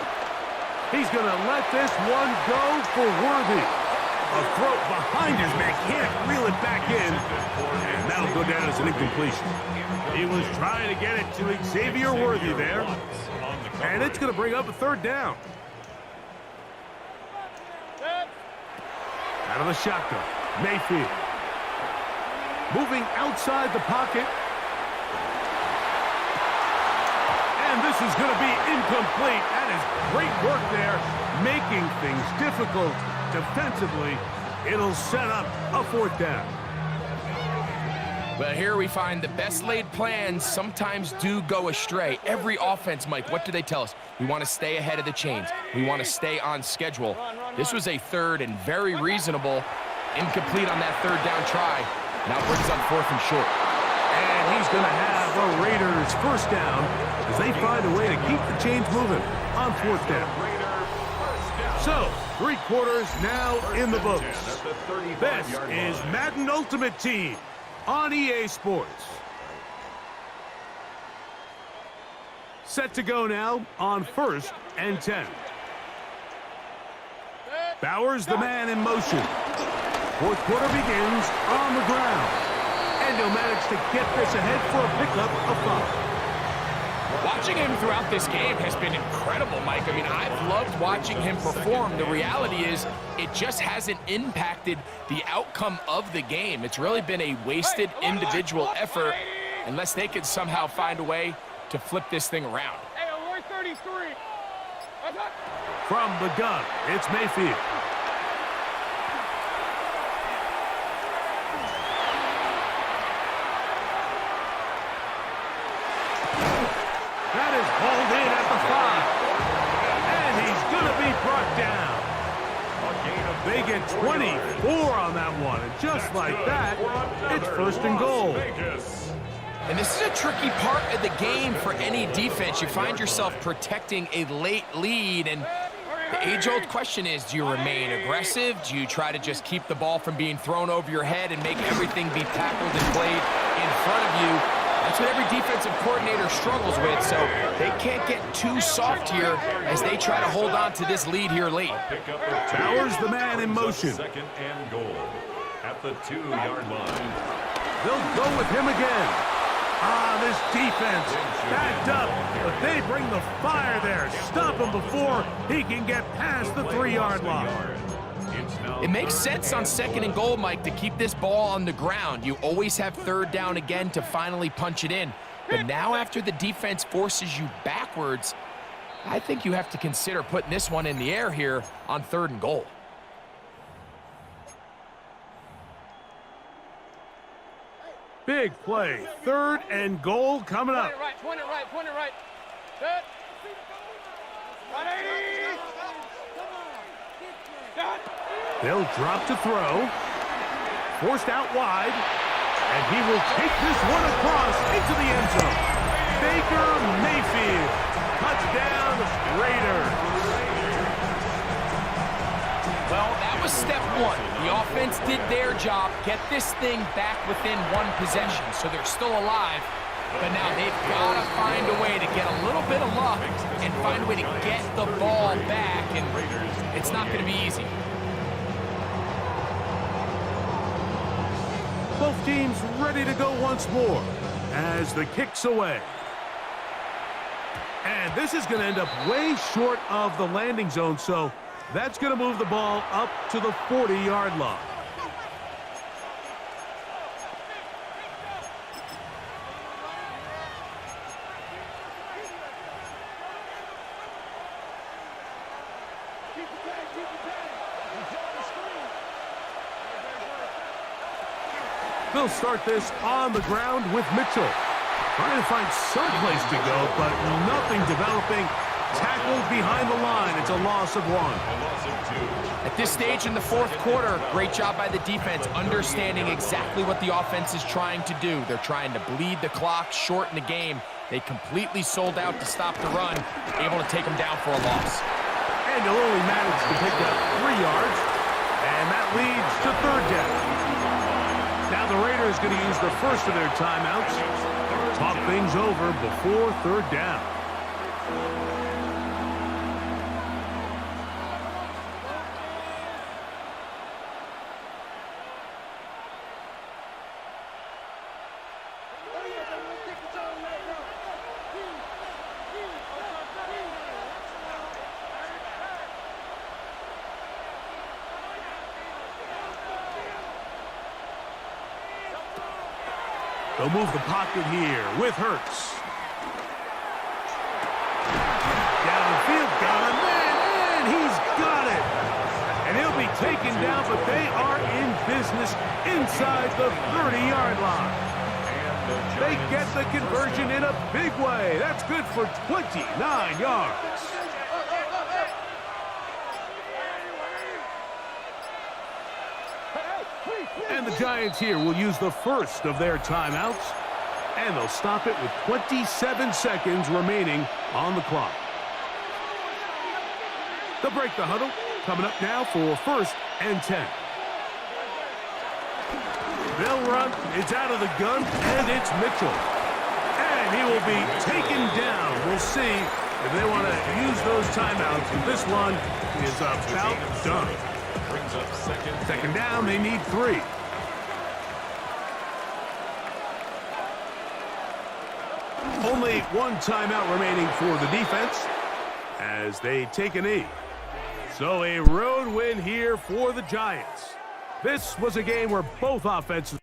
He's going to let this one go for Worthy. A throw behind his man. Can't reel it back in. And that'll go down as an incompletion. He was trying to get it to Xavier Worthy there. And it's going to bring up a 3rd down. Out of the shotgun. Mayfield. Moving outside the pocket. And this is going to be incomplete. That is great work there, making things difficult defensively. It'll set up a 4th down. Well, here we find the best laid plans sometimes do go astray. Every offense, Mike, what do they tell us? We want to stay ahead of the chains. We want to stay on schedule. This was a 3rd and very reasonable. Incomplete on that 3rd down try. Now brings up 4th and short. And he's going to have a Raiders 1st down as they find a way to keep the chains moving on 4th down. So, 3 quarters now in the books. This is Madden Ultimate Team on EA Sports. Set to go now on 1st and 10. Bowers, the man in motion. 4th quarter begins on the ground. And he'll manage to get this ahead for a pickup of 5. Watching him throughout this game has been incredible, Mike. I mean, I've loved watching him perform. The reality is it just hasn't impacted the outcome of the game. It's really been a wasted individual effort unless they could somehow find a way to flip this thing around. Hey, alert 33. From the gun, it's Mayfield. That is hauled in at the 5. And he's going to be brought down. They get 24 on that one. And just like that, it's 1st and goal. And this is a tricky part of the game for any defense. You find yourself protecting a late lead, and the age-old question is, do you remain aggressive? Do you try to just keep the ball from being thrown over your head and make everything be tackled and played in front of you? That's what every defensive coordinator struggles with, so they can't get too soft here as they try to hold on to this lead here late. Bowers, the man in motion. 2nd and goal at the 2-yard line. They'll go with him again. This defense backed up, but they bring the fire there. Stop him before he can get past the 3-yard line. It makes sense on 2nd and goal, Mike, to keep this ball on the ground. You always have 3rd down again to finally punch it in. But now after the defense forces you backwards, I think you have to consider putting this one in the air here on 3rd and goal. Big play. 3rd and goal coming up. Point it right. Set. 180. Got. They'll drop to throw. Forced out wide. And he will take this one across into the end zone. Baker Mayfield. Touchdown, Raiders. Well, that was step 1. The offense did their job, get this thing back within 1 possession, so they're still alive. But now they've got to find a way to get a little bit of luck and find a way to get the ball back, and it's not going to be easy. Both teams ready to go once more as the kick's away. And this is going to end up way short of the landing zone, so that's going to move the ball up to the 40-yard line. They'll start this on the ground with Mitchell. Trying to find some place to go, but nothing developing. Tackled behind the line. It's a loss of 1. At this stage in the fourth quarter, great job by the defense, understanding exactly what the offense is trying to do. They're trying to bleed the clock, shorten the game. They completely sold out to stop the run, able to take them down for a loss. And they'll only manage to pick up 3 yards, and that leads to third down. Now the Raiders going to use the first of their timeouts. Talk things over before third down. They'll move the pocket here with Hurts. Downfield, got a man, and he's got it. And he'll be taken down, but they are in business inside the 30-yard line. They get the conversion in a big way. That's good for 29 yards. And the Giants here will use the first of their timeouts, and they'll stop it with 27 seconds remaining on the clock. They'll break the huddle, coming up now for 1st and 10. They'll run, it's out of the gun, and it's Mitchell. And he will be taken down. We'll see if they want to use those timeouts. This one is about done. Brings up Second down, they need 3. Only 1 timeout remaining for the defense as they take a knee. So a road win here for the Giants. This was a game where both offenses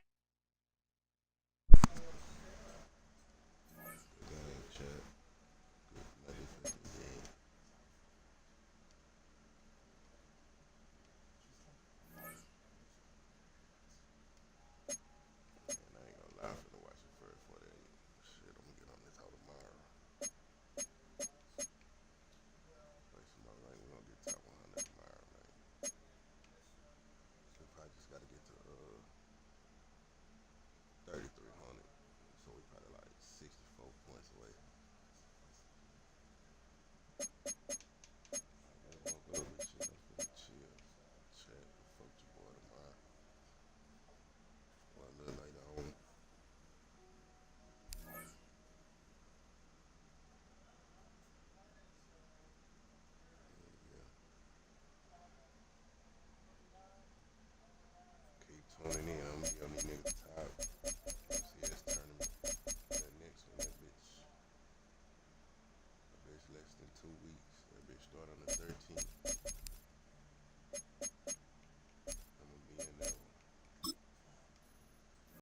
tuning in. I'm gonna be on these niggas top. CS tournament. That next one, that bitch less than 2 weeks. That bitch start on the 13th.